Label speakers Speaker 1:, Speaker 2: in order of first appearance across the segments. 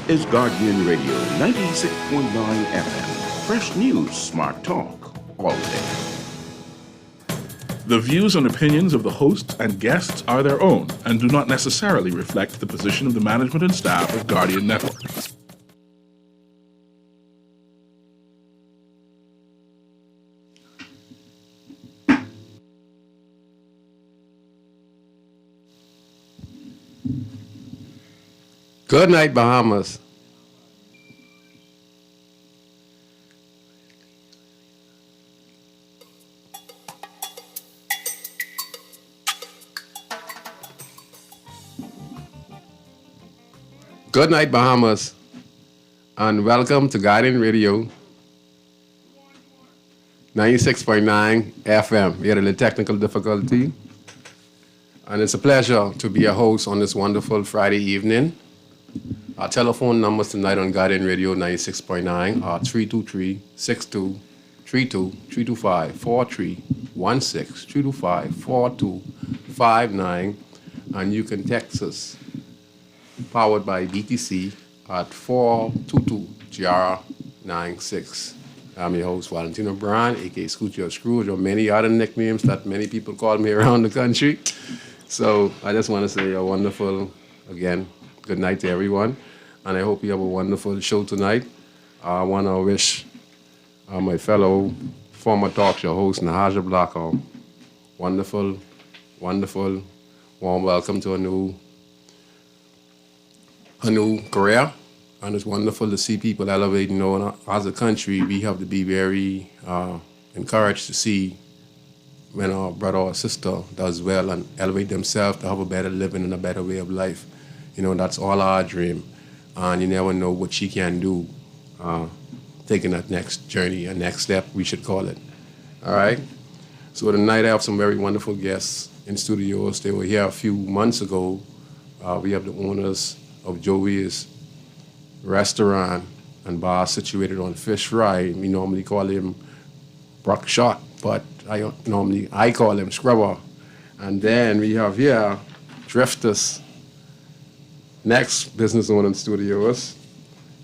Speaker 1: is Guardian Radio 96.9 FM. Fresh news, smart talk, all day.
Speaker 2: The views and opinions of the hosts and guests are their own and do not necessarily reflect the position of the management and staff of Guardian Network.
Speaker 3: Good night, Bahamas. Good night, Bahamas, and welcome to Guardian Radio 96.9 FM. We had a little technical difficulty, and it's a pleasure to be a host on this wonderful Friday evening. Our telephone numbers tonight on Guardian Radio 96.9 are 323-6232, 325-4316, 325-4259, and you can text us, powered by BTC, at 422-GR96. I'm your host, Valentino Brown, a.k.a. Scoochie or Scrooge, or many other nicknames that many people call me around the country. So I just want to say a wonderful, again, good night to everyone, and I hope you have a wonderful show tonight. I want to wish my fellow former talk show host, Nahaja Block, a wonderful, wonderful, warm welcome to a new career. And it's wonderful to see people elevate. You know, as a country, we have to be very encouraged to see when our brother or sister does well and elevate themselves to have a better living and a better way of life. You know, that's all our dream. And you never know what she can do, taking that next journey, a next step, we should call it. All right? So tonight I have some very wonderful guests in studios. They were here a few months ago. We have the owners of Joey's restaurant and bar situated on Fish Fry. We normally call him Buckshot, but I call him Scrubber. And then we have here Drifters, next business owner in studios,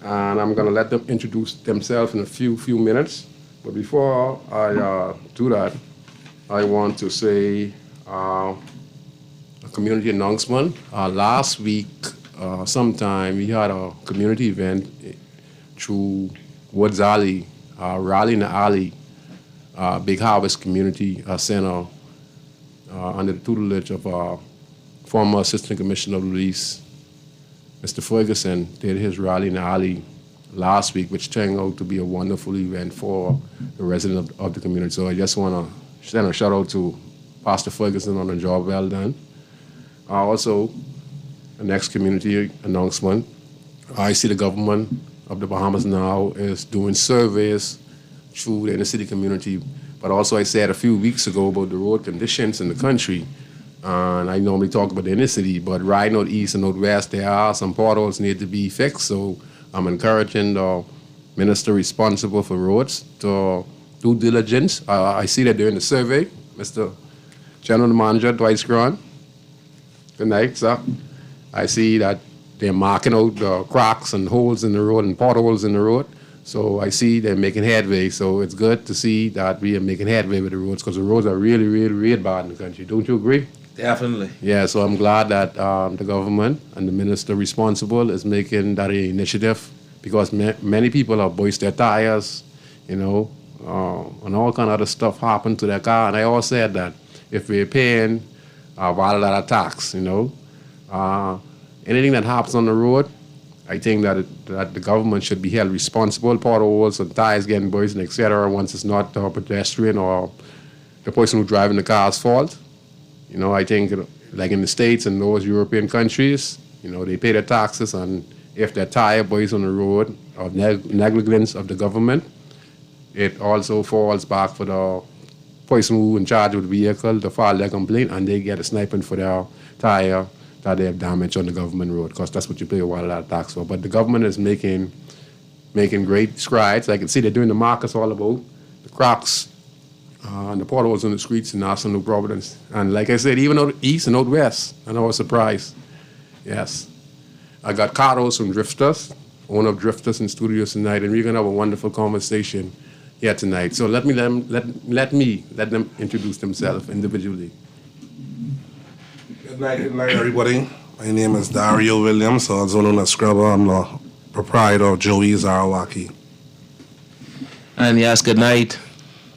Speaker 3: and I'm gonna let them introduce themselves in a few minutes. But before I do that, I want to say a community announcement. Last week, sometime we had a community event through Woods Alley, Rally in the Alley, Big Harvest Community Center, under the tutelage of former Assistant Commissioner of Police, Mr. Ferguson, did his rally in the alley last week, which turned out to be a wonderful event for the residents of the community. So I just want to send a shout out to Pastor Ferguson on a job well done. Also, the next community announcement, I see the government of the Bahamas now is doing surveys through the inner city community, but also I said a few weeks ago about the road conditions in the country. And I normally talk about the inner city, but riding out east and out west, there are some potholes need to be fixed. So I'm encouraging the minister responsible for roads to do diligence. I see that during the survey, Mr. General Manager Dwight Scron. Good night, sir. I see that they're marking out the cracks and holes in the road and potholes in the road. So I see they're making headway. So it's good to see that we are making headway with the roads, because the roads are really, really, really bad in the country. Don't you agree?
Speaker 4: Definitely.
Speaker 3: Yeah, so I'm glad that the government and the minister responsible is making that initiative, because many people have voiced their tires, you know, and all kind of other stuff happened to their car. And I always said that if we're paying a lot of tax, you know, anything that happens on the road, I think that the government should be held responsible. Potholes and tires getting burst and etc. once it's not the pedestrian or the person who's driving the car's fault. You know, I think, like in the States and those European countries, you know, they pay their taxes, and if their tire bursts on the road of negligence of the government, it also falls back for the person who in charge of the vehicle to file their complaint, and they get a stipend for their tire that they have damaged on the government road, because that's what you pay a lot of tax for. But the government is making great strides. I can see they're doing the markers all about the cracks and the potholes on the streets in Nassau, New Providence. And like I said, even out east and out west, and I was surprised. Yes. I got cardos from Drifters, owner of Drifters in studios tonight, and we're gonna have a wonderful conversation here tonight. So let them introduce themselves individually.
Speaker 4: Good night, everybody. My name is Dario Williams, also known as Scrubber. I'm the proprietor of Joey's Arawaki.
Speaker 5: And yes, good night.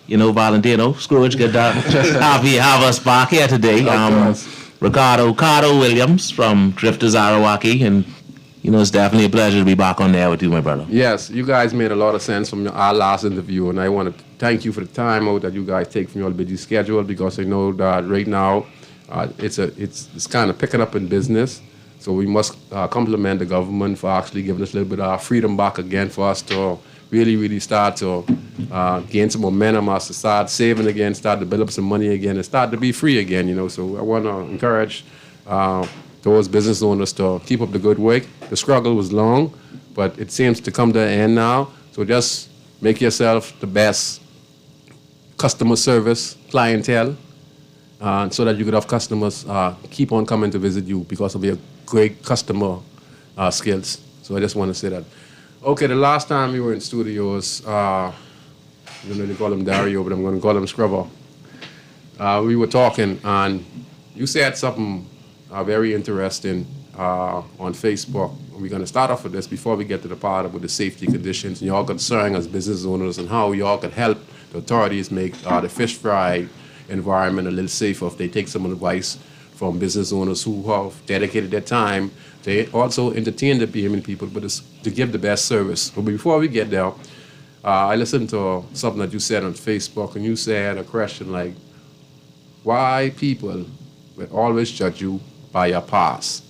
Speaker 5: Valentino, Scrooge, good to have us back here today. Ricardo Williams from Drifters Arawaki, and it's definitely a pleasure to be back on there with you, my brother.
Speaker 3: Yes, you guys made a lot of sense from our last interview, and I want to thank you for the time out that you guys take from your busy schedule, because I know that right now it's kind of picking up in business. So we must compliment the government for actually giving us a little bit of our freedom back again, for us to really start to gain some momentum, us to start saving again, start to build up some money again, and start to be free again, So I want to encourage those business owners to keep up the good work. The struggle was long, but it seems to come to an end now. So just make yourself the best customer service clientele, so that you could have customers keep on coming to visit you because of your great customer skills. So I just want to say that. Okay, the last time we were in studios, I don't know they call him Dario, but I'm going to call him Scrubber. We were talking, and you said something very interesting on Facebook. We're going to start off with this before we get to the part about the safety conditions and y'all concern as business owners and how y'all could help the authorities make the fish fry environment a little safer if they take some advice from business owners who have dedicated their time. They also entertain the Bahamian people, but it's to give the best service. But before we get there, I listened to something that you said on Facebook, and you said a question like, why people will always judge you by your past,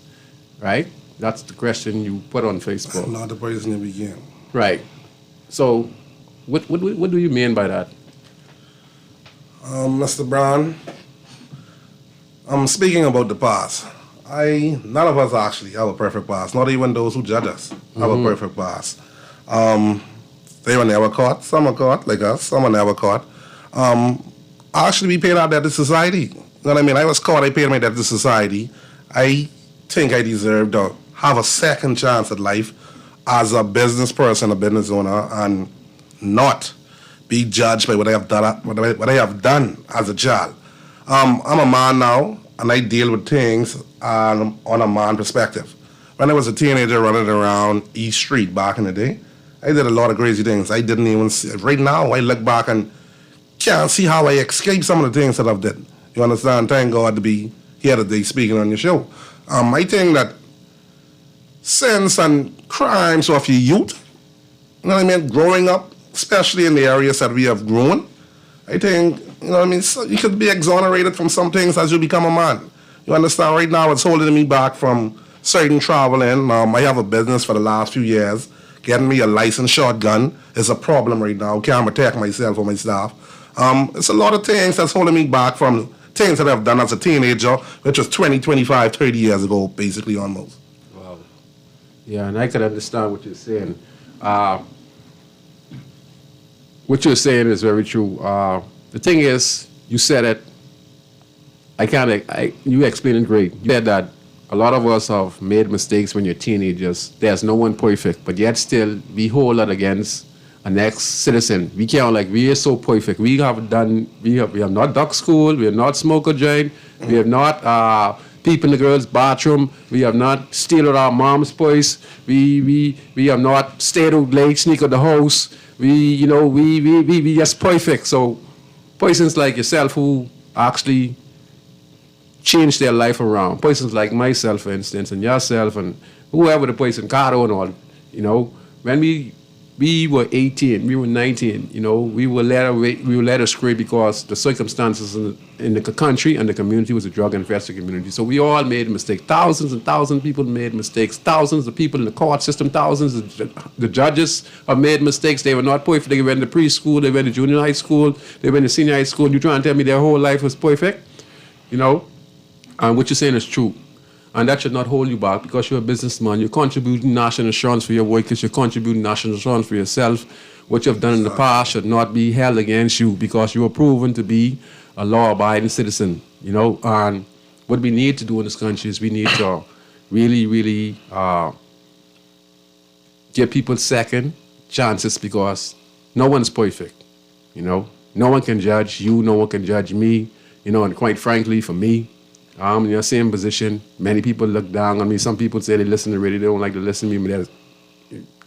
Speaker 3: right? That's the question you put on Facebook.
Speaker 4: Not the person you begin.
Speaker 3: Right. So what do you mean by that?
Speaker 4: Mr. Brown, I'm speaking about the past. None of us actually have a perfect past. Not even those who judge us have a perfect past. They were never caught. Some are caught, like us. Some are never caught. Actually, we paid our debt to society. You know what I mean? I was caught. I paid my debt to society. I think I deserve to have a second chance at life as a business person, a business owner, and not be judged by what I have done. What I have done as a child. I'm a man now, and I deal with things on a man perspective. When I was a teenager running around East Street back in the day, I did a lot of crazy things. I didn't even see. Right now, I look back and can't see how I escaped some of the things that I've did. You understand? Thank God to be here today speaking on your show. I think that sins and crimes of your youth, you know what I mean, growing up, especially in the areas that we have grown, I think, you know what I mean, so you could be exonerated from some things as you become a man. You understand? Right now, it's holding me back from certain traveling. I have a business for the last few years. Getting me a licensed shotgun is a problem right now. Can't protect myself or my staff. It's a lot of things that's holding me back from things that I've done as a teenager, which was 20, 25, 30 years ago, basically, almost.
Speaker 3: Wow. Yeah, and I can understand what you're saying. What you're saying is very true. The thing is, you said it, you explained it great. You said that a lot of us have made mistakes when you're teenagers. There's no one perfect, but yet still, we hold that against an ex-citizen. We can't, we are so perfect. We have not duck school, we have not smoked a joint, we have not peeped in the girls' bathroom, we have not stealed our mom's purse, we have not stayed out late, sneak out the house. We just perfect. So persons like yourself who actually change their life around, persons like myself, for instance, and yourself, and whoever the person, Cardo and all, when we were 18, we were 19, we were led astray because the circumstances in the country and the community was a drug-infested community. So we all made mistakes. Thousands and thousands of people made mistakes. Thousands of people in the court system, thousands of the judges have made mistakes. They were not perfect. They went to preschool, they went to junior high school, they went to senior high school. You trying to tell me their whole life was perfect? And what you're saying is true. And that should not hold you back because you're a businessman. You're contributing national insurance for your workers. You're contributing national insurance for yourself. What you've done in the past should not be held against you because you are proven to be a law-abiding citizen. And what we need to do in this country is we need to really, really give people second chances because no one's perfect, you know. No one can judge you, no one can judge me, you know, and quite frankly, for me, I'm in the same position. Many people look down on me. Some people say they listen to radio, they don't like to listen to me, but there's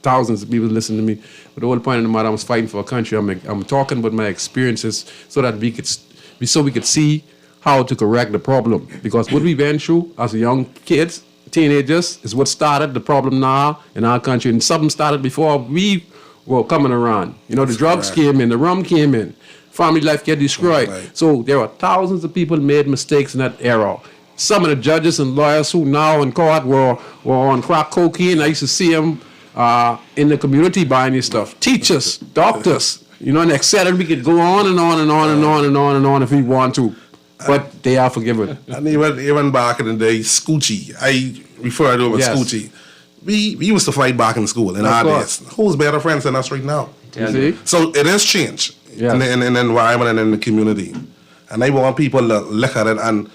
Speaker 3: thousands of people listen to me. But the whole point of the matter, I was fighting for a country. I'm talking about my experiences so that we could see how to correct the problem. Because what we went through as young kids, teenagers, is what started the problem now in our country. And something started before we were coming around. You know, the drugs came in, the rum came in, family life get destroyed.
Speaker 4: Right.
Speaker 3: So there are thousands of people made mistakes in that era. Some of the judges and lawyers who now in court were on crack cocaine. I used to see them in the community buying this stuff. Teachers, doctors, you know, and etc. We could go on and on and on and on and on and on if we want to. But they are forgiven.
Speaker 4: And even back in the day, Scoochie, I refer to him as
Speaker 3: Yes.
Speaker 4: Scoochie. We used to fight back in school in our
Speaker 3: course.
Speaker 4: days. Who's better friends than us right now?
Speaker 3: You see?
Speaker 4: So it has changed
Speaker 3: Yes.
Speaker 4: in the environment and in the community. And I want people to look at it. And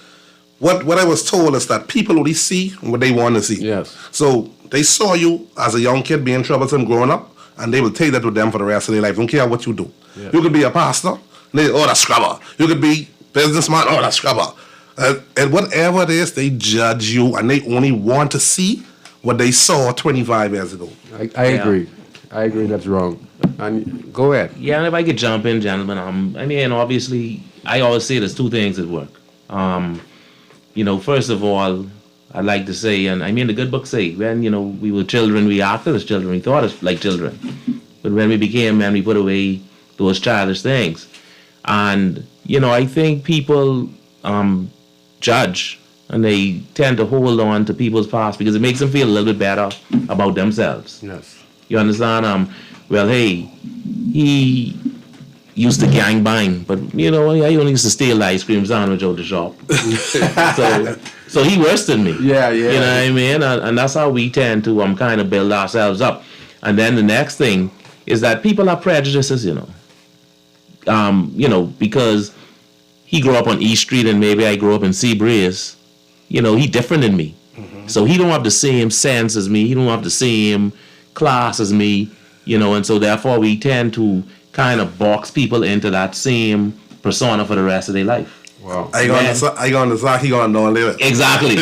Speaker 4: what I was told is that people only see what they want to see.
Speaker 3: Yes.
Speaker 4: So they saw you as a young kid being troublesome growing up, and they will take that with them for the rest of their life. Don't care what you do.
Speaker 3: Yeah.
Speaker 4: You could be a pastor, and they, oh, that's scrubber. You could be businessman, oh, that's scrubber. And whatever it is, they judge you, and they only want to see what they saw 25 years ago.
Speaker 3: I agree. I agree that's wrong. And go ahead.
Speaker 5: Yeah, and if I could jump in, gentlemen, I mean, obviously, I always say there's two things at work. You know, first of all, I like to say, and I mean, the good book say, when, you know, we were children, we acted as children, we thought as like children. But when we became men, we put away those childish things. And, you know, I think people judge, and they tend to hold on to people's past because it makes them feel a little bit better about themselves.
Speaker 3: Yes.
Speaker 5: You understand? Well, hey, he used to gang bang, but you know, I only used to steal the ice cream sandwich out the shop. so he worse than me.
Speaker 3: Yeah.
Speaker 5: You know what I mean? And that's how we tend to kind of build ourselves up. And then the next thing is that people have prejudices, you know, because he grew up on East Street and maybe I grew up in Seabreeze. You know, he different than me. Mm-hmm. So he don't have the same sense as me. He don't have the same class as me, you know, and so therefore we tend to kind of box people into that same persona for the rest of their life.
Speaker 3: Wow.
Speaker 4: I going to Zach, he going to know later.
Speaker 5: Exactly.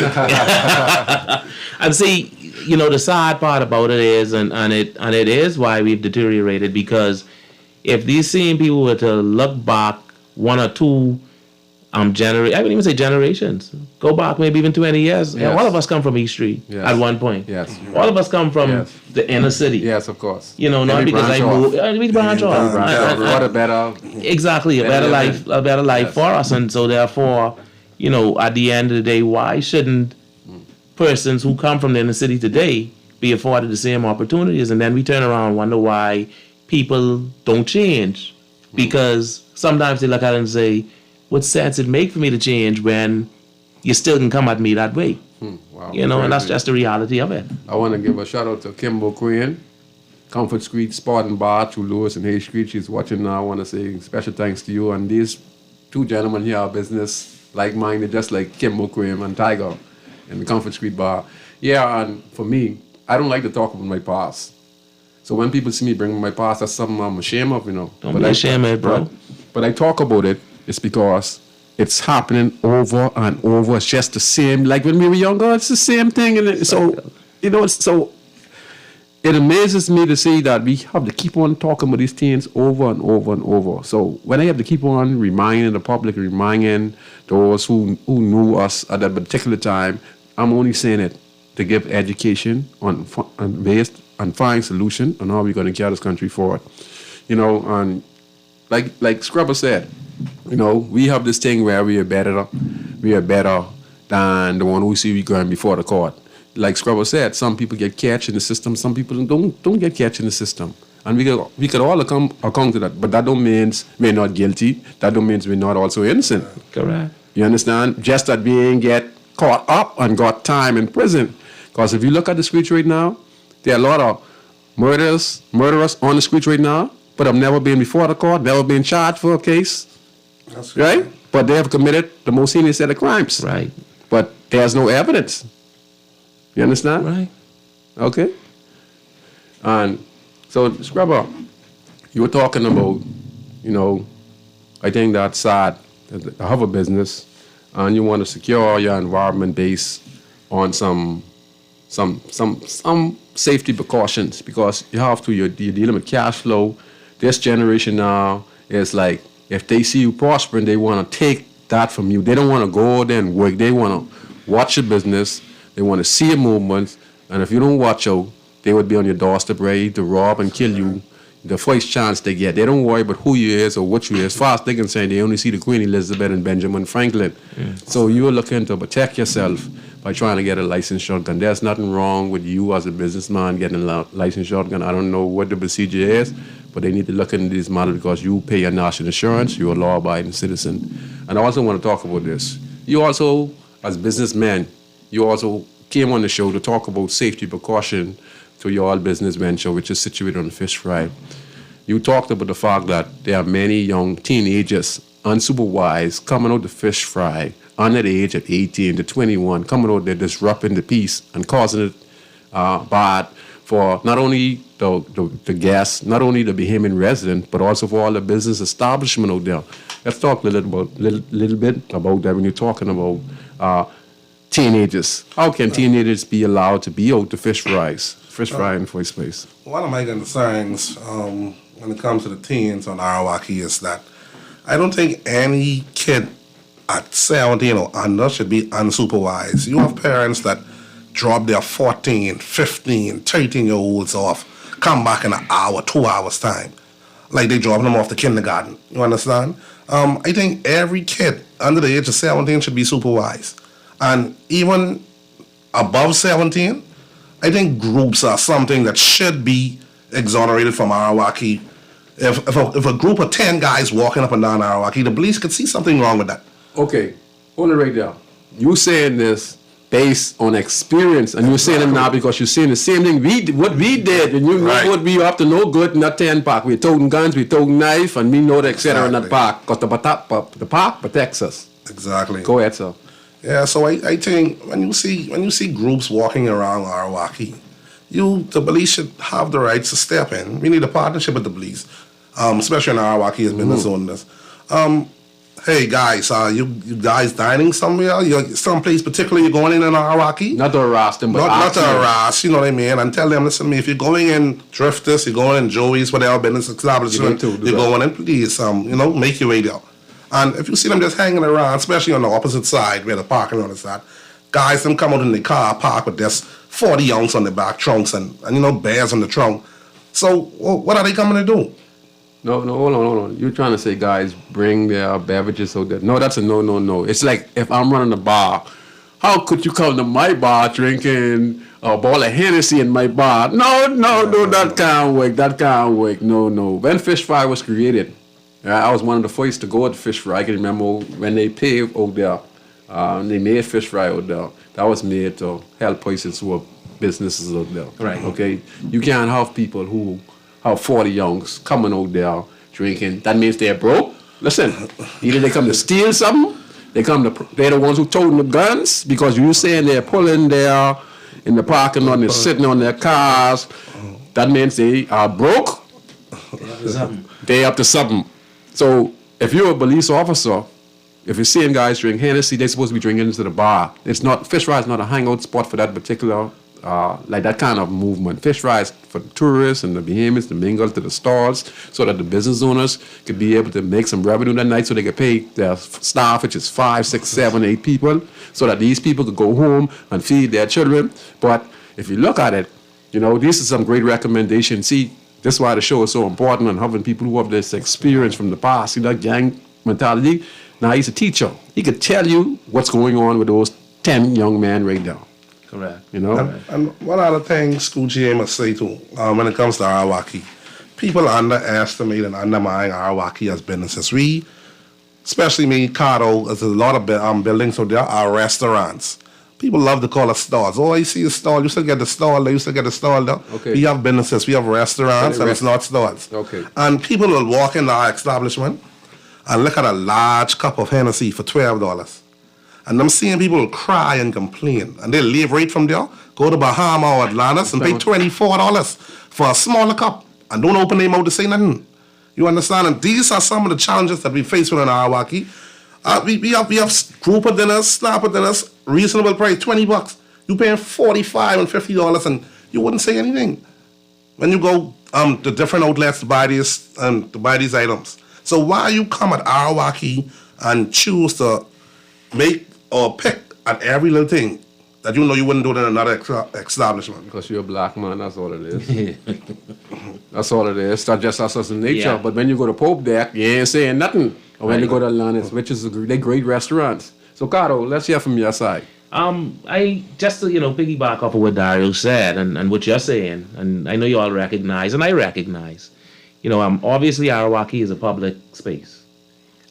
Speaker 5: And see, you know, the sad part about it is, and it is why we've deteriorated, because if these same people were to look back one or two I wouldn't even say generations. Go back maybe even 20 years.
Speaker 3: Yes.
Speaker 5: All of us come from East Street at one point.
Speaker 3: Yes.
Speaker 5: All of us come from the inner city.
Speaker 3: Yes, of course.
Speaker 5: You know, not
Speaker 3: Every
Speaker 5: because I
Speaker 3: branch
Speaker 5: moved. We branch off.
Speaker 3: What a better.
Speaker 5: Exactly, a better life
Speaker 3: Yes.
Speaker 5: for us. And so therefore, you know, at the end of the day, why shouldn't persons who come from the inner city today be afforded the same opportunities? And then we turn around and wonder why people don't change. Because sometimes they look at it and say, what sense it make for me to change when you still can come at me that way?
Speaker 3: Wow.
Speaker 5: You know, and that's just the reality of it.
Speaker 3: I want to give a shout out to Kimbo Quinn, Comfort Street, Spartan Bar, through Lewis and Hayes Street. She's watching now. I want to say special thanks to you. And these two gentlemen here are business like-minded, just like Kimbo Quinn and Tiger in the Comfort Street Bar. Yeah, and for me, I don't like to talk about my past. So when people see me bring my past, that's something I'm ashamed of, you know.
Speaker 5: Don't be ashamed of it, bro.
Speaker 3: But I talk about it, it's because it's happening over and over. It's just the same. Like when we were younger, it's the same thing. And so, you know, so it amazes me to see that we have to keep on talking about these things over and over and over. So when I have to keep on reminding the public, reminding those who knew us at that particular time, I'm only saying it to give education on based and find solution on how we're going to carry this country forward. You know, and like Scrubber said, you know, we have this thing where we are better than the one who see we going before the court. Like Scrubber said, some people get catch in the system, some people don't get catch in the system. And we could all account to that, but that don't means we're not guilty. That don't means we're not also innocent.
Speaker 5: Correct.
Speaker 3: You understand? Just that we ain't get caught up and got time in prison. Because if you look at the streets right now, there are a lot of murderers on the streets right now, but have never been before the court, never been charged for a case.
Speaker 4: That's
Speaker 3: Right? But they have committed the most heinous set of crimes.
Speaker 5: Right.
Speaker 3: But there's no evidence. You understand?
Speaker 5: Right.
Speaker 3: Okay. And so, Scrubber, you were talking about, I think that's sad. I have a business, and you want to secure your environment based on some safety precautions, because you have to. You're dealing with cash flow. This generation now is like, if they see you prospering, they want to take that from you. They don't want to go there and work. They want to watch your business. They want to see your movements. And if you don't watch out, they would be on your doorstep ready to rob and kill you the first chance they get. They don't worry about who you is or what you is. As far as they can say, they only see the Queen Elizabeth and Benjamin Franklin. So you're looking to protect yourself by trying to get a licensed shotgun. There's nothing wrong with you as a businessman getting a licensed shotgun. I don't know what the procedure is, but they need to look into this matter because you pay your national insurance, you're a law-abiding citizen. And I also want to talk about this. You also, as businessmen, you also came on the show to talk about safety precaution to your business venture, which is situated on the fish fry. You talked about the fact that there are many young teenagers, unsupervised, coming out the fish fry under the age of 18 to 21, coming out there disrupting the peace and causing it bad for not only the guests, not only the Bahamian resident, but also for all the business establishment out there. Let's talk a little bit about that when you're talking about teenagers. How can teenagers be allowed to be out to fish fry in the first place?
Speaker 4: One of my concerns when it comes to the teens on Arawaki is that I don't think any kid at 17 or under should be unsupervised. You have parents that drop their 14, 15, 13-year-olds off, come back in an hour, 2 hours time. Like they dropping them off to kindergarten. You understand? I think every kid under the age of 17 should be supervised. And even above 17, I think groups are something that should be exonerated from Arawaki. If a group of 10 guys walking up and down Arawaki, the police could see something wrong with that.
Speaker 3: Okay, hold it right there. You saying this based on experience, and you're saying it now because you're saying the same thing what we did, and you know what we up to no good in that 10 park. We're toting guns, we're toting knife, and we know the etc. in that park, because the park protects us.
Speaker 4: Exactly.
Speaker 3: Go ahead, sir.
Speaker 4: Yeah, so I think when you see groups walking around Arawaki, the police should have the rights to step in. We need a partnership with the police, especially in Arawaki as business owners. Hey guys, you guys dining somewhere? You're someplace particularly you're going in Arawaki?
Speaker 3: Not to harass them, but
Speaker 4: not to harass, you know what I mean? And tell them, listen to me, if you're going in Drifters, you're going in Joey's, whatever business establishment, you're going in, please, make your way there. And if you see them just hanging around, especially on the opposite side where the parking lot is at, guys, them come out in the car, park with just 40 ounce on the back trunks and bears on the trunk. So what are they coming to do?
Speaker 3: No, hold on. You're trying to say guys bring their beverages out there. No, that's a no. It's like if I'm running a bar, how could you come to my bar drinking a bottle of Hennessy in my bar? No, that can't work. No. When fish fry was created, I was one of the first to go at the fish fry. I can remember when they paved out there, they made fish fry out there. That was made to help persons who are businesses out there.
Speaker 5: Right.
Speaker 3: Okay? You can't have people who have 40 youngs coming out there drinking. That means they're broke. Listen, either they come to steal something, they're the ones who toting the guns, because you saying they're pulling there in the parking lot and they're sitting on their cars. That means they are broke. They're up to something. So if you're a police officer, if you're seeing guys drink Hennessy, they're supposed to be drinking into the bar. Fish fry is not a hangout spot for that particular, like that kind of movement. Fish fry is for the tourists and the Bahamians to mingle to the stalls so that the business owners could be able to make some revenue that night so they could pay their staff, which is 5, 6, 7, 8 people, so that these people could go home and feed their children. But if you look at it, these are some great recommendations. See, this is why the show is so important, and having people who have this experience from the past, see that gang mentality. Now, he's a teacher. He could tell you what's going on with those 10 young men right now.
Speaker 5: Correct.
Speaker 4: And one other thing School GA must say too, when it comes to Arawaki, people underestimate and undermine Arawaki as businesses. We, especially me, Cardo, there's a lot of buildings, so there are restaurants. People love to call us stores. Oh, I see a stall. You still get the stall there. You still get the stall there.
Speaker 3: Okay.
Speaker 4: We have businesses. We have restaurants, and it's not stores.
Speaker 3: Okay.
Speaker 4: And people will walk in our establishment and look at a large cup of Hennessy for $12. And I'm seeing people cry and complain. And they leave right from there, go to Bahama or Atlantis and pay $24 for a smaller cup and don't open their mouth to say nothing. You understand? And these are some of the challenges that we face within Arawaki. We have grouper dinners, snapper dinners, reasonable price, $20. You paying $45 and $50 and you wouldn't say anything when you go to different outlets to buy these items. So why you come at Arawaki and choose to make or pick at every little thing that you know you wouldn't do it in another establishment?
Speaker 3: Because you're a black man, that's all it is. That's all it is. That's just us as a nature.
Speaker 5: Yeah.
Speaker 3: But when you go to Pope Deck, you ain't saying nothing. Or when you go to Atlantis, which is they're great restaurants. So, Caro, let's hear from your side.
Speaker 5: I just to, piggyback off of what Dario said and what you're saying, and I know you all recognize, and I recognize, obviously Arawaki is a public space.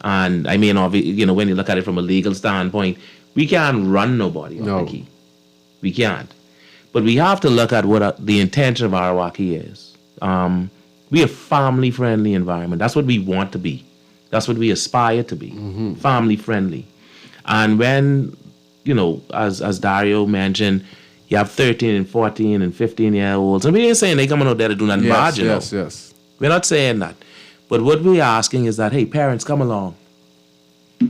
Speaker 5: And I mean, when you look at it from a legal standpoint, we can't run nobody off the key. We can't. But we have to look at what the intention of Arawaki is. We a family-friendly environment. That's what we want to be. That's what we aspire to be. Family-friendly. And when, as Dario mentioned, you have 13 and 14 and 15-year-olds. And we ain't saying they coming out there to do nothing bad,
Speaker 3: Yes.
Speaker 5: We're not saying that. But what we're asking is that, hey, parents, come along.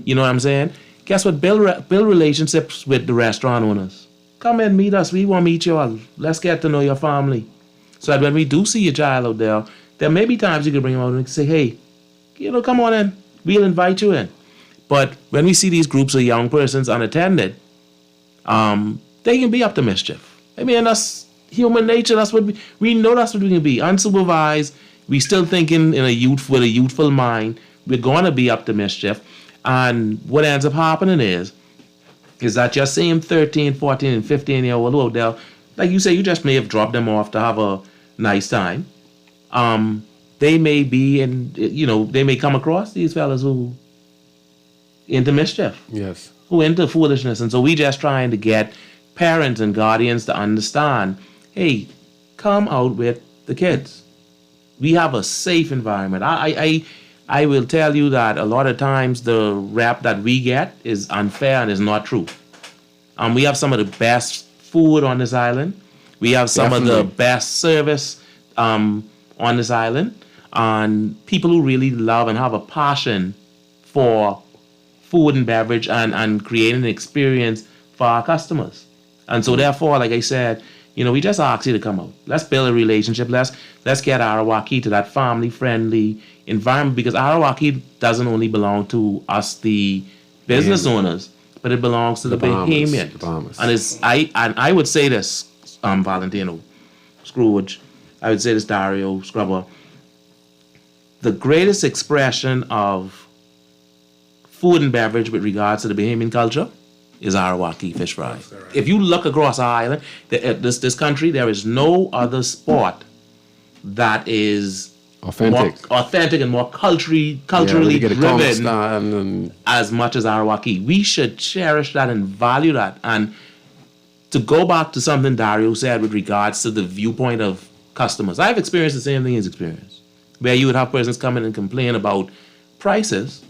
Speaker 5: You know what I'm saying? Guess what? Build relationships with the restaurant owners. Come and meet us. We want to meet you all. Let's get to know your family. So that when we do see your child out there may be times you can bring them out and say, hey, come on in. We'll invite you in. But when we see these groups of young persons unattended, they can be up to mischief. I mean, that's human nature. That's what we know. That's what we can be. Unsupervised. We still thinking with a youthful mind. We're going to be up to mischief. And what ends up happening is that your same 13, 14, and 15-year-old out there, like you say, you just may have dropped them off to have a nice time. They may be they may come across these fellas who into mischief.
Speaker 3: Yes.
Speaker 5: Who into foolishness. And so we just trying to get parents and guardians to understand, hey, come out with the kids. We have a safe environment. I will tell you that a lot of times the rap that we get is unfair and is not true. We have some of the best food on this island. We have some of the best service on this island. And people who really love and have a passion for food and beverage and creating an experience for our customers. And so therefore, like I said, we just ask you to come out. Let's build a relationship. Let's get Arawaki to that family-friendly environment, because Arawaki doesn't only belong to us, the business owners, but it belongs to the Bahamians. And I would say this, Valentino, Scrooge, I would say this, Dario, Scrubber, the greatest expression of food and beverage with regards to the Bahamian culture is Arawaki fish fry. Right. If you look across our island, this country, there is no other sport that is authentic and more culturally driven as much as Arawaki. We should cherish that and value that. And to go back to something Dario said with regards to the viewpoint of customers, I've experienced the same thing he's experienced, where you would have persons come in and complain about prices.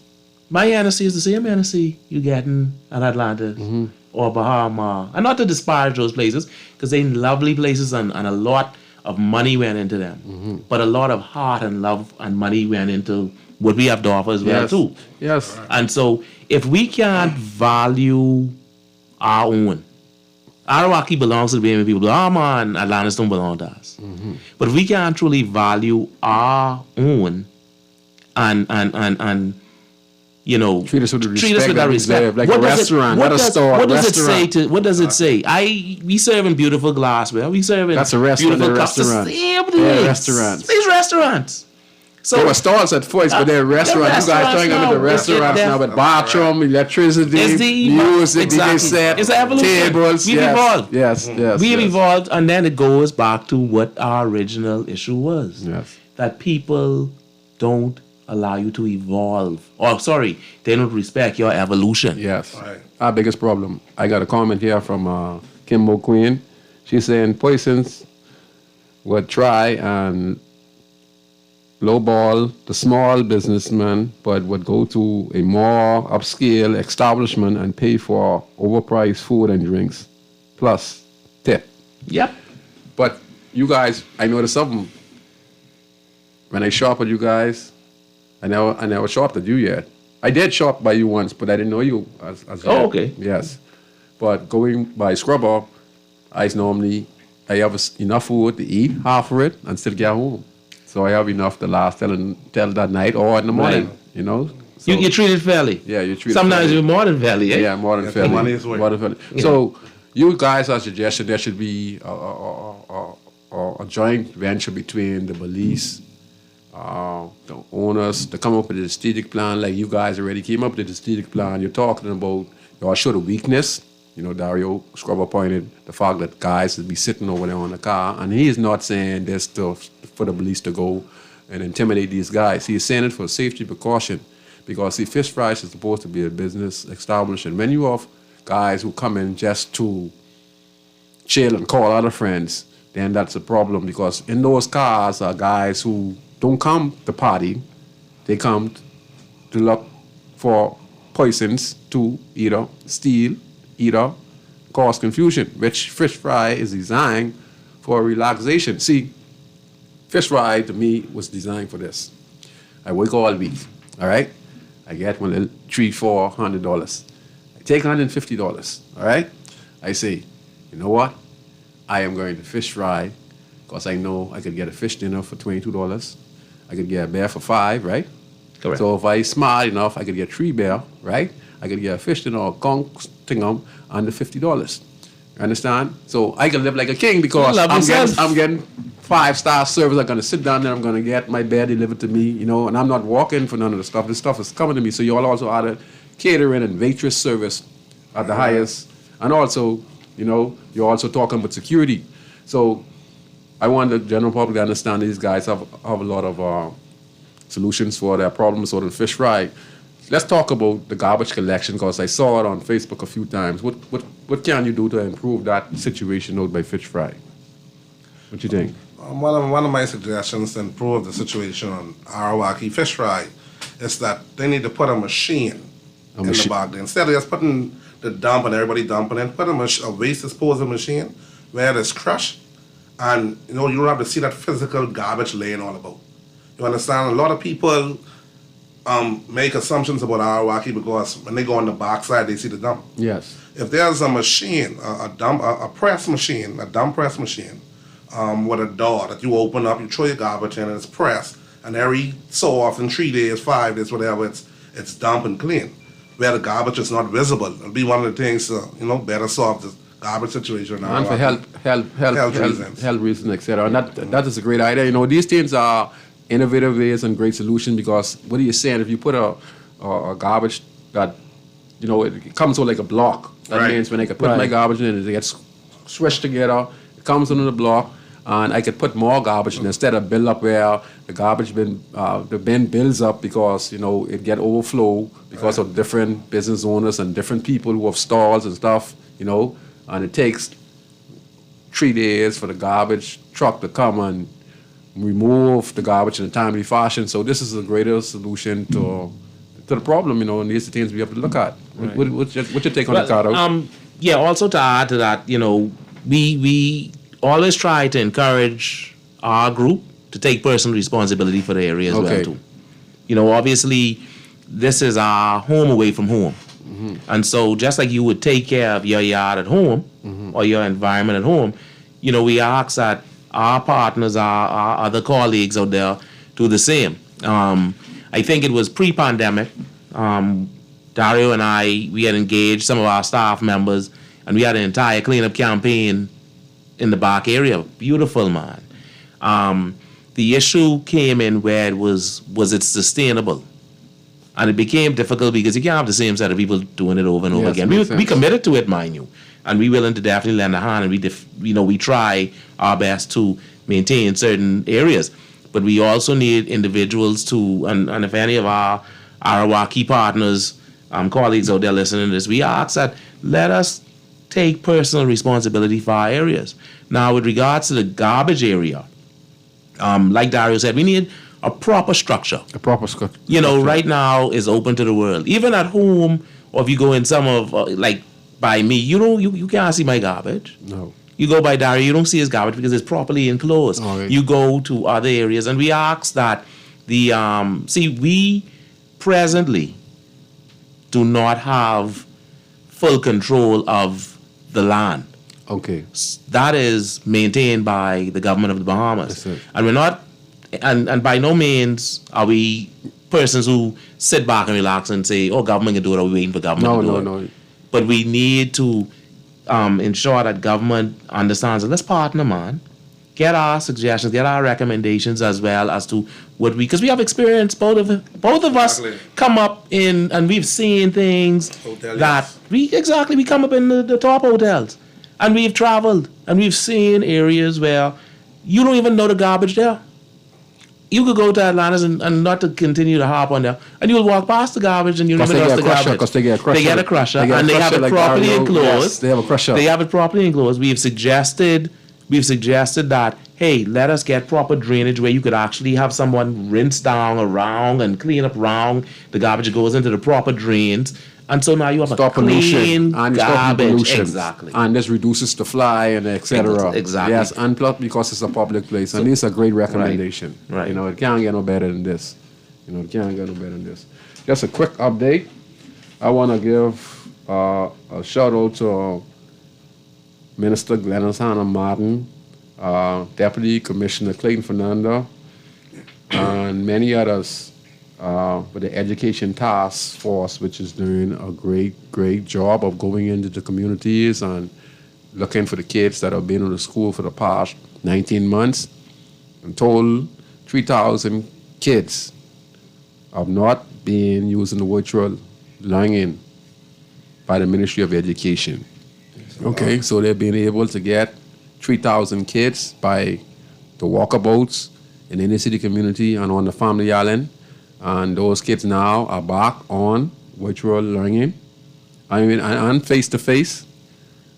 Speaker 5: My Hennessy is the same Hennessy you getting at Atlanta or Bahama. And not to disparage those places, because they're lovely places and a lot of money went into them. But a lot of heart and love and money went into what we have to offer as well too.
Speaker 3: Yes.
Speaker 5: And so if we can't value our own, Arawaki belongs to the Bahamian people. Bahama and Atlantis don't belong to us. But if we can't truly value our own and
Speaker 3: treat us with
Speaker 5: that respect.
Speaker 3: Like a restaurant, not a store.
Speaker 5: What does it say? What does it say? We serving beautiful glassware. We serving
Speaker 3: that's a restaurant.
Speaker 5: Beautiful
Speaker 3: Restaurant.
Speaker 5: Restaurants. These restaurants. So
Speaker 3: there were stores at first, but they're restaurants. You guys turning them into restaurants now with bathroom, electricity, music, DJ set,
Speaker 5: it's an evolution.
Speaker 3: Tables.
Speaker 5: We've evolved.
Speaker 3: Yes.
Speaker 5: We've evolved, and then it goes back to what our original issue was.
Speaker 3: Yes.
Speaker 5: That people don't allow you to evolve. They don't respect your evolution.
Speaker 3: Yes. Right. Our biggest problem. I got a comment here from Kimbo Queen. She's saying persons would try and lowball the small businessman, but would go to a more upscale establishment and pay for overpriced food and drinks, plus tip.
Speaker 5: Yep.
Speaker 3: But you guys, I noticed something. When I shop at you guys, I never shopped at you yet. I did shop by you once, but I didn't know you as
Speaker 5: Oh,
Speaker 3: yet.
Speaker 5: okay.
Speaker 3: Yes. But going by Scrubber, I have enough food to eat, half of it, and still get home. So I have enough to last till that night or in the morning,
Speaker 5: Right.
Speaker 3: you know? So,
Speaker 5: You treat it fairly.
Speaker 3: yeah, you treat it
Speaker 5: Sometimes
Speaker 3: fairly.
Speaker 5: you're more than fairly, eh?
Speaker 3: Yeah, more than
Speaker 4: Yes,
Speaker 3: fairly.
Speaker 4: the money is worth.
Speaker 3: More than fairly. So you guys are suggesting there should be a joint venture between the police, the owners, to come up with a strategic plan like you guys already came up with a strategic plan. You're talking about, y'all show the weakness. You know, Dario Scrubber pointed the fact that guys would be sitting over there on the car, and he is not saying this for the police to go and intimidate these guys. He is saying it for safety precaution, because see, Fish Fries is supposed to be a business establishment. When you have guys who come in just to chill and call other friends, then that's a problem, because in those cars are guys who don't come to party, they come to look for poisons to either steal, either cause confusion, which Fish Fry is designed for relaxation. See, Fish Fry to me was designed for this. I work all week, all right? I get my little $300-400. I take $150, all right? I say, you know what? I am going to Fish Fry because I know I could get a fish dinner for $22. I could get a bear for $5, right?
Speaker 5: Correct.
Speaker 3: So if I smart enough, I could get 3 bear, right? I could get a fish dinner or a conch tingum under $50. You understand? So I can live like a king because
Speaker 5: Love yourself.
Speaker 3: I'm getting 5-star service. I'm gonna sit down there. I'm gonna get my bear delivered to me, you know, and I'm not walking for none of the stuff. This stuff is coming to me. So you all also added catering and waitress service at the highest, and also, you know, you're also talking about security. So I want the general public to understand these guys have a lot of solutions for their problems. So the Fish Fry. Let's talk about the garbage collection, because I saw it on Facebook a few times. What can you do to improve that situation out by Fish Fry? What you think?
Speaker 4: One of my suggestions to improve the situation on Arawaki Fish Fry is that they need to put a machine in the bag there. Instead of just putting the dump and everybody dumping in, put a waste disposal machine where it's crushed, and you know, you don't have to see that physical garbage laying all about. You understand? A lot of people make assumptions about Arawaki because when they go on the backside, they see the dump.
Speaker 3: Yes.
Speaker 4: If there's a machine, a press machine, a dump press machine, with a door that you open up, you throw your garbage in, and it's pressed, and every so often, 3 days, 5 days, whatever, it's dumped and clean, where the garbage is not visible. It'll be one of the things to, you know, better solve the garbage situation now.
Speaker 3: And for health reasons, etc. And that is a great idea. You know, these things are innovative ways and great solutions, because what are you saying? If you put a garbage that, you know, it comes with like a block. That
Speaker 4: Right.
Speaker 3: means when I could put my garbage in, it gets swished together. It comes under the block, and I could put more garbage in instead of build up where the garbage bin, the bin builds up because, you know, it get overflow because of different business owners and different people who have stalls and stuff, you know, and it takes 3 days for the garbage truck to come and remove the garbage in a timely fashion. So this is a greater solution to the problem, you know, and these are things we have to look at. What's your take on it, Cardo?
Speaker 5: Yeah, also to add to that, you know, we always try to encourage our group to take personal responsibility for the area as well
Speaker 3: Okay.
Speaker 5: too. You know, obviously, this is our home away from home. And so just like you would take care of your yard at home or your environment at home, you know, we ask that our partners, our other colleagues out there do the same. I think it was pre-pandemic. Dario and I, we had engaged some of our staff members, and we had an entire cleanup campaign in the back area. Beautiful, man. The issue came in where it was it sustainable? And it became difficult because you can't have the same set of people doing it over and over
Speaker 3: Yes,
Speaker 5: again.
Speaker 3: makes
Speaker 5: We
Speaker 3: sense.
Speaker 5: committed to it, mind you, and we willing to definitely lend a hand, and we try our best to maintain certain areas. But we also need individuals to, and if any of our Arawaki partners, colleagues out there listening to this, we ask that let us take personal responsibility for our areas. Now, with regards to the garbage area, like Dario said, we need a proper structure.
Speaker 3: A proper structure.
Speaker 5: You know, right now is open to the world. Even at home, or if you go in some of like by me, you can't see my garbage.
Speaker 3: No.
Speaker 5: You go by Dario, you don't see his garbage because it's properly enclosed.
Speaker 3: All right.
Speaker 5: You go to other areas, and we ask that we presently do not have full control of the land.
Speaker 3: Okay.
Speaker 5: That is maintained by the government of the Bahamas.
Speaker 3: That's it.
Speaker 5: And we're not, and by no means are we persons who sit back and relax and say, oh, government can do it, or we're waiting for government to do it.
Speaker 3: No.
Speaker 5: But we need to ensure that government understands that let's partner, man. Get our suggestions, get our recommendations as well as to what because we have experience, both of us
Speaker 4: Exactly.
Speaker 5: come up in, and we've seen things
Speaker 4: Hoteliers.
Speaker 5: that we come up in the top hotels. And we've traveled and we've seen areas where you don't even know the garbage there. You could go to Atlantis and not to continue to harp on there, and you'll walk past the garbage and you'll even notice the garbage.
Speaker 3: Because they get a crusher.
Speaker 5: They get a crusher, and they have it properly enclosed.
Speaker 3: Yes, they have a crusher.
Speaker 5: They have it properly enclosed. We've suggested that, hey, let us get proper drainage where you could actually have someone rinse down around and clean up around the garbage that goes into the proper drains. And so now you have
Speaker 3: Stop
Speaker 5: a clean
Speaker 3: pollution and
Speaker 5: garbage.
Speaker 3: pollution.
Speaker 5: Exactly.
Speaker 3: And this reduces the fly and etc.
Speaker 5: Exactly.
Speaker 3: Yes, and plus because it's a public place. And this is a great recommendation.
Speaker 5: Right.
Speaker 3: You know, it can't get no better than this. Just a quick update. I want to give a shout out to Minister Glennis Hannah Martin, Deputy Commissioner Clayton Fernando, and many others with the Education Task Force, which is doing a great job of going into the communities and looking for the kids that have been in the school for the past 19 months. And told 3,000 kids have not been using the virtual learning by the Ministry of Education. Okay, so they've been able to get 3,000 kids by the walkabouts in the inner city community and on the family island. And those kids now are back on virtual learning, and face-to-face.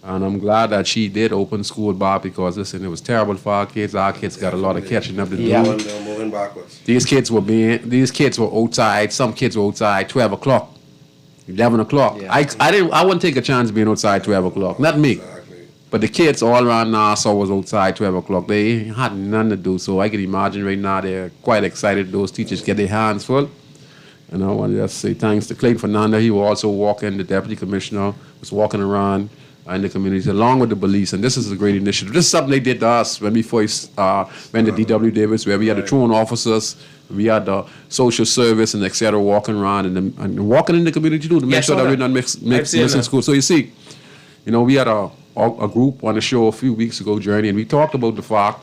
Speaker 3: And I'm glad that she did open school back because, listen, it was terrible for our kids. Our kids got a lot of catching up to do.
Speaker 4: They're moving backwards.
Speaker 3: These kids were outside. Some kids were outside 12 o'clock, 11 o'clock.
Speaker 5: Yeah.
Speaker 3: I wouldn't take a chance being outside 12 o'clock. Not me.
Speaker 4: Exactly.
Speaker 3: But the kids all around Nassau was outside 12 o'clock. They had nothing to do. So I can imagine right now they're quite excited. Those teachers get their hands full. And I want to just say thanks to Clayton Fernando. He was also walking, the deputy commissioner was walking around in the communities along with the police. And this is a great initiative. This is something they did to us when we first went to D.W. Davis, where we had the truant officers, we had the social service and et cetera walking around and walking in the community too to make sure that we're not missing school. So you see, we had a group on the show a few weeks ago, Journey, and we talked about the fact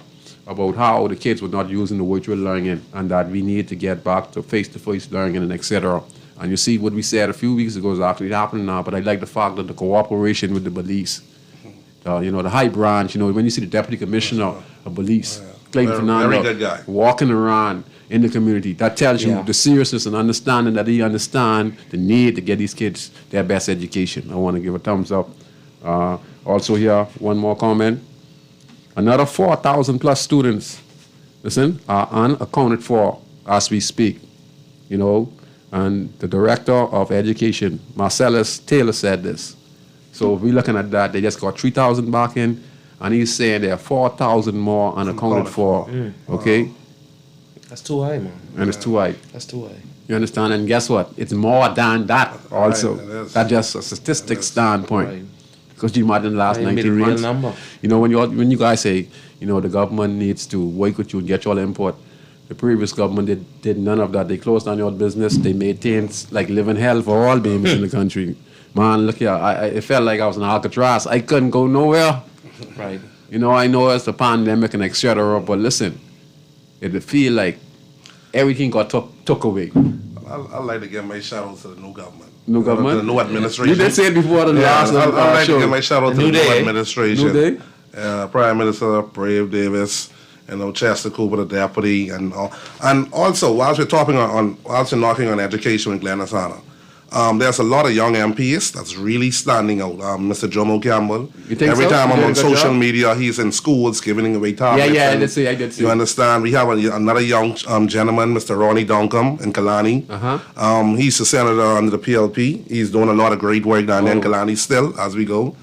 Speaker 3: about how the kids were not using the virtual learning and that we need to get back to face-to-face learning and etc. And you see what we said a few weeks ago is actually happening now, but I like the fact that the cooperation with the police, the high branch, when you see the deputy commissioner of police, Clayton Fernando,
Speaker 4: very good guy.
Speaker 3: walking around in the community, that tells you the seriousness and understanding that he understand the need to get these kids their best education. I want to give a thumbs up. Also here, one more comment. Another 4,000 plus students, are unaccounted for as we speak, and the director of education, Marcellus Taylor, said this. So if we're looking at that, they just got 3,000 back in, and he's saying there are 4,000 more unaccounted for, okay?
Speaker 5: That's too high, man.
Speaker 3: And it's too high.
Speaker 5: That's too high.
Speaker 3: You understand? And guess what? It's more than that also.
Speaker 4: Right, it is.
Speaker 3: That's just a statistics standpoint.
Speaker 5: Right.
Speaker 3: Because you imagine the last
Speaker 5: That ain't
Speaker 3: 19
Speaker 5: the real
Speaker 3: months.
Speaker 5: number.
Speaker 3: When you guys say, the government needs to work with you and get your input, the previous government did none of that. They closed down your business. They made things like living hell for all babies in the country. Man, look here, it felt like I was in Alcatraz. I couldn't go nowhere.
Speaker 5: Right.
Speaker 3: I know it's the pandemic and etc. But listen, it feel like everything got took away.
Speaker 4: I'd like to give my shout out to the new government.
Speaker 3: New government?
Speaker 4: The new administration.
Speaker 3: You did say it before the last
Speaker 4: I'd like
Speaker 3: show.
Speaker 4: to give my shout out to the
Speaker 5: New
Speaker 4: new
Speaker 5: day.
Speaker 4: administration.
Speaker 3: New day?
Speaker 4: Prime Minister Brave Davis, Chester Cooper, the deputy, and also whilst we're talking whilst we're knocking on education with Glennis Hanna, There's a lot of young MPs that's really standing out. Mr. Jomo Campbell.
Speaker 3: You think
Speaker 4: Every
Speaker 3: so?
Speaker 4: time
Speaker 3: He
Speaker 4: I'm
Speaker 3: did a
Speaker 4: on
Speaker 3: good
Speaker 4: social
Speaker 3: job?
Speaker 4: media, he's in schools giving away tablets.
Speaker 3: Yeah, I
Speaker 4: and-
Speaker 3: did see. I did see.
Speaker 4: You understand? We have another young gentleman, Mr. Ronnie Duncombe in Kalani.
Speaker 3: Uh-huh.
Speaker 4: He's a senator under the PLP. He's doing a lot of great work down there in
Speaker 3: Oh.
Speaker 4: Kalani still as we go.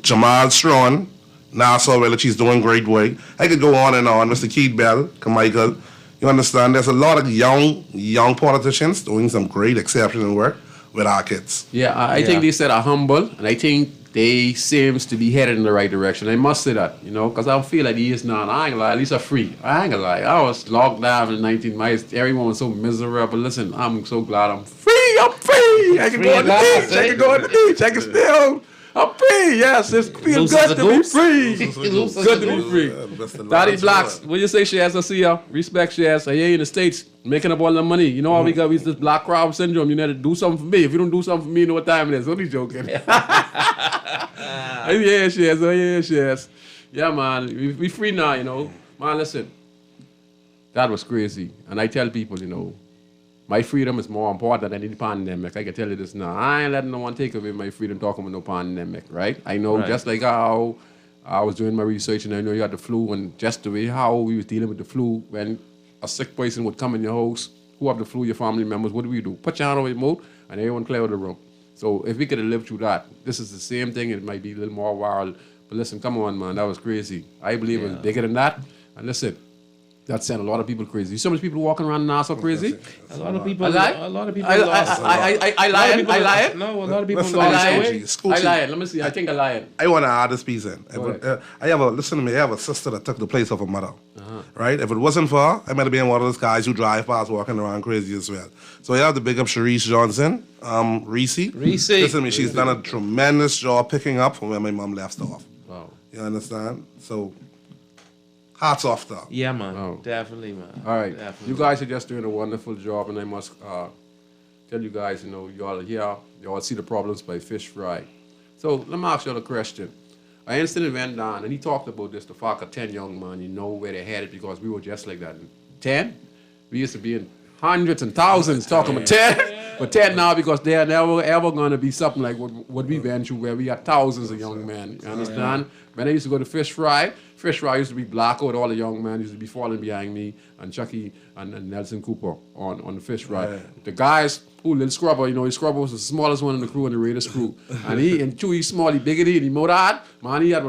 Speaker 4: Jamal Strawn, Nassau Village, he's doing great work. I could go on and on. Mr. Keith Bell, Carmichael. You understand? There's a lot of young politicians doing some great, exceptional work with our kids.
Speaker 3: Yeah, I think they said are humble, and I think they seems to be headed in the right direction. I must say that, because I feel like he is now. I ain't gonna lie, at least I'm free. I ain't gonna lie. I was locked down in 19 months. Everyone was so miserable. Listen, I'm so glad I'm free. I'm free. I can go on the beach. I can go on the beach. I can still. I'm free. Yes, it feels
Speaker 5: Loose as
Speaker 3: good
Speaker 5: a
Speaker 3: to be
Speaker 5: goose.
Speaker 3: free.
Speaker 5: Loose as
Speaker 3: Good
Speaker 5: a
Speaker 3: to be
Speaker 5: goose.
Speaker 3: free.
Speaker 4: That's the
Speaker 3: Daddy
Speaker 4: last
Speaker 3: Blacks,
Speaker 4: word.
Speaker 3: what you say, Shaz? I see ya. Respect, Shaz. I hear you in the States making up all the money. You know how we got this black crowd syndrome. You need to do something for me. If you don't do something for me, you know what time it is. Only joking. Yeah, Shaz. Oh, yeah, Shaz. Yeah, man. We free now, Man, listen. That was crazy. And I tell people, my freedom is more important than any pandemic. I can tell you this now. I ain't letting no one take away my freedom talking about no pandemic, right? I know
Speaker 5: Right.
Speaker 3: just like how I was doing my research and I know you had the flu and just the way how we was dealing with the flu when a sick person would come in your house, who have the flu, your family members, what do? Put your hand over your mouth and everyone clear out the room. So if we could have lived through that, this is the same thing. It might be a little more wild. But listen, come on, man. That was crazy. I believe it was bigger than that. And listen, that sent a lot of people crazy. You see so many people walking around Nassau crazy?
Speaker 5: A lot of people.
Speaker 3: I lie?
Speaker 5: A lot of people
Speaker 3: I
Speaker 5: lost.
Speaker 3: lied.
Speaker 5: No, a lot of people
Speaker 4: Listen,
Speaker 3: I
Speaker 5: lost
Speaker 3: lied.
Speaker 5: their way.
Speaker 4: School
Speaker 3: I
Speaker 4: team.
Speaker 3: lied. Let me see. I think I lied.
Speaker 4: I want to add this piece in.
Speaker 3: Go ahead.
Speaker 4: Listen to me, I have a sister that took the place of a mother.
Speaker 3: Uh-huh.
Speaker 4: Right? If it wasn't for her, I might have been one of those guys who drive past walking around crazy as well. So I have to big up Sharice Johnson, Reese.
Speaker 5: Reese.
Speaker 4: Listen to me, she's done a tremendous job picking up from where my mom left off.
Speaker 3: Wow.
Speaker 4: You understand? So, hats off to her.
Speaker 5: Yeah, man.
Speaker 3: Oh.
Speaker 5: Definitely, man.
Speaker 3: All right.
Speaker 5: Definitely.
Speaker 3: You guys are just doing a wonderful job, and I must tell you guys, y'all are here. Y'all see the problems by Fish Fry. So let me ask you a question. An incident went down, and he talked about this, the fact of 10 young men, where they had it because we were just like that. 10? We used to be in hundreds and thousands talking about 10. But 10 now because they are never ever going to be something like what we went through where we had thousands of young men. You understand? When I used to go to Fish Fry used to be blackout. All the young men used to be falling behind me and Chucky and Nelson Cooper on the Fish Fry. The guys who little Scrubber, his Scrubber was the smallest one in the crew in the Raiders crew. And he's small, he biggity, and he more that. Man, he had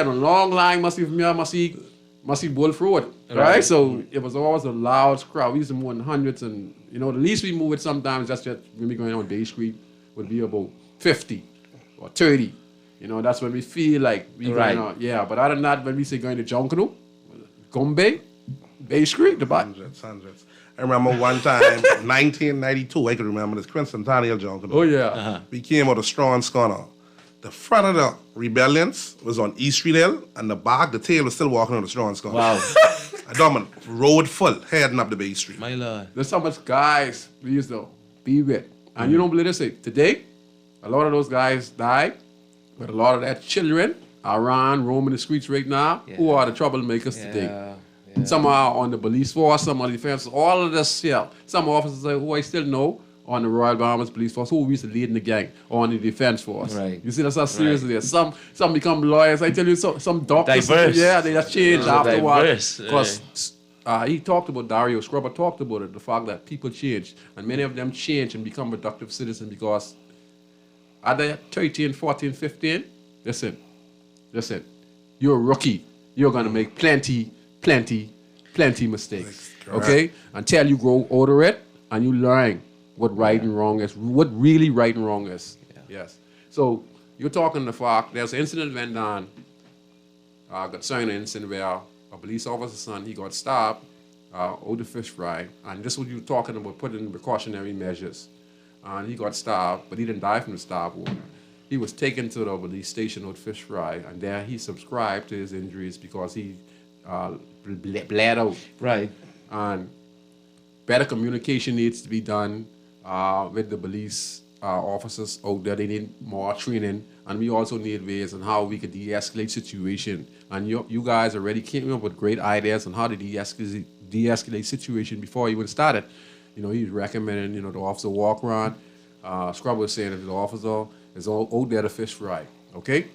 Speaker 3: a long line, must be bull through it. Right? So it was always a loud crowd. We used to move in hundreds and the least we move it sometimes just when we going on Bay Street would be about 50 or 30. That's when we feel like we
Speaker 5: Right.
Speaker 3: going on. Yeah, but other than that, when we say going to Junkanoo, Gombe, Bay Street, the back.
Speaker 4: Hundreds. I remember one time, 1992, I can remember this, Quincentennial Junction.
Speaker 3: Oh, yeah.
Speaker 4: We came out of Strawn Scunner. The front of the rebellions was on East Street Hill, and the back, the tail was still walking on the Strawn Scunner.
Speaker 5: Wow.
Speaker 4: I done road full, heading up the Bay Street.
Speaker 5: My lord.
Speaker 3: There's so much guys we used to be with. And you don't believe this? Today, a lot of those guys died, but a lot of their children are around roaming the streets right now. Who are the troublemakers today?
Speaker 5: Yeah.
Speaker 3: Some are on the police force, some on the defense. All of this, yeah. Some officers who I still know on the Royal Bahamas Police Force who used to lead in the gang or on the defense force.
Speaker 5: Right.
Speaker 3: You see, that's how serious it is. Some become lawyers. I tell you, some doctors.
Speaker 5: Diverse.
Speaker 3: Yeah, they just change
Speaker 5: Yeah,
Speaker 3: after a while.
Speaker 5: diverse,
Speaker 3: Because he talked about Dario Scrubber talked about it, the fact that people change, and many of them change and become productive citizens because at the 13, 14, 15, listen, you're a rookie. You're gonna make plenty mistakes. Okay? Until you grow older it and you learn what right and wrong is, what really right and wrong is. Yes. So you're talking the fact there's an incident went down, concerning an incident where a police officer's son, he got stopped out the Fish Fry, and this is what you were talking about, putting in precautionary measures. And he got stabbed, but he didn't die from the stab wound. He was taken to the police station with Fish Fry, and there he subscribed to his injuries because he bled out.
Speaker 5: Right.
Speaker 3: And better communication needs to be done with the police officers out there. They need more training, and we also need ways on how we could de-escalate situation. And you guys already came up with great ideas on how to de-escalate situation before you even started. He's recommending, the officer walk around, Scrub was saying that the officer is out there to fish fry, okay?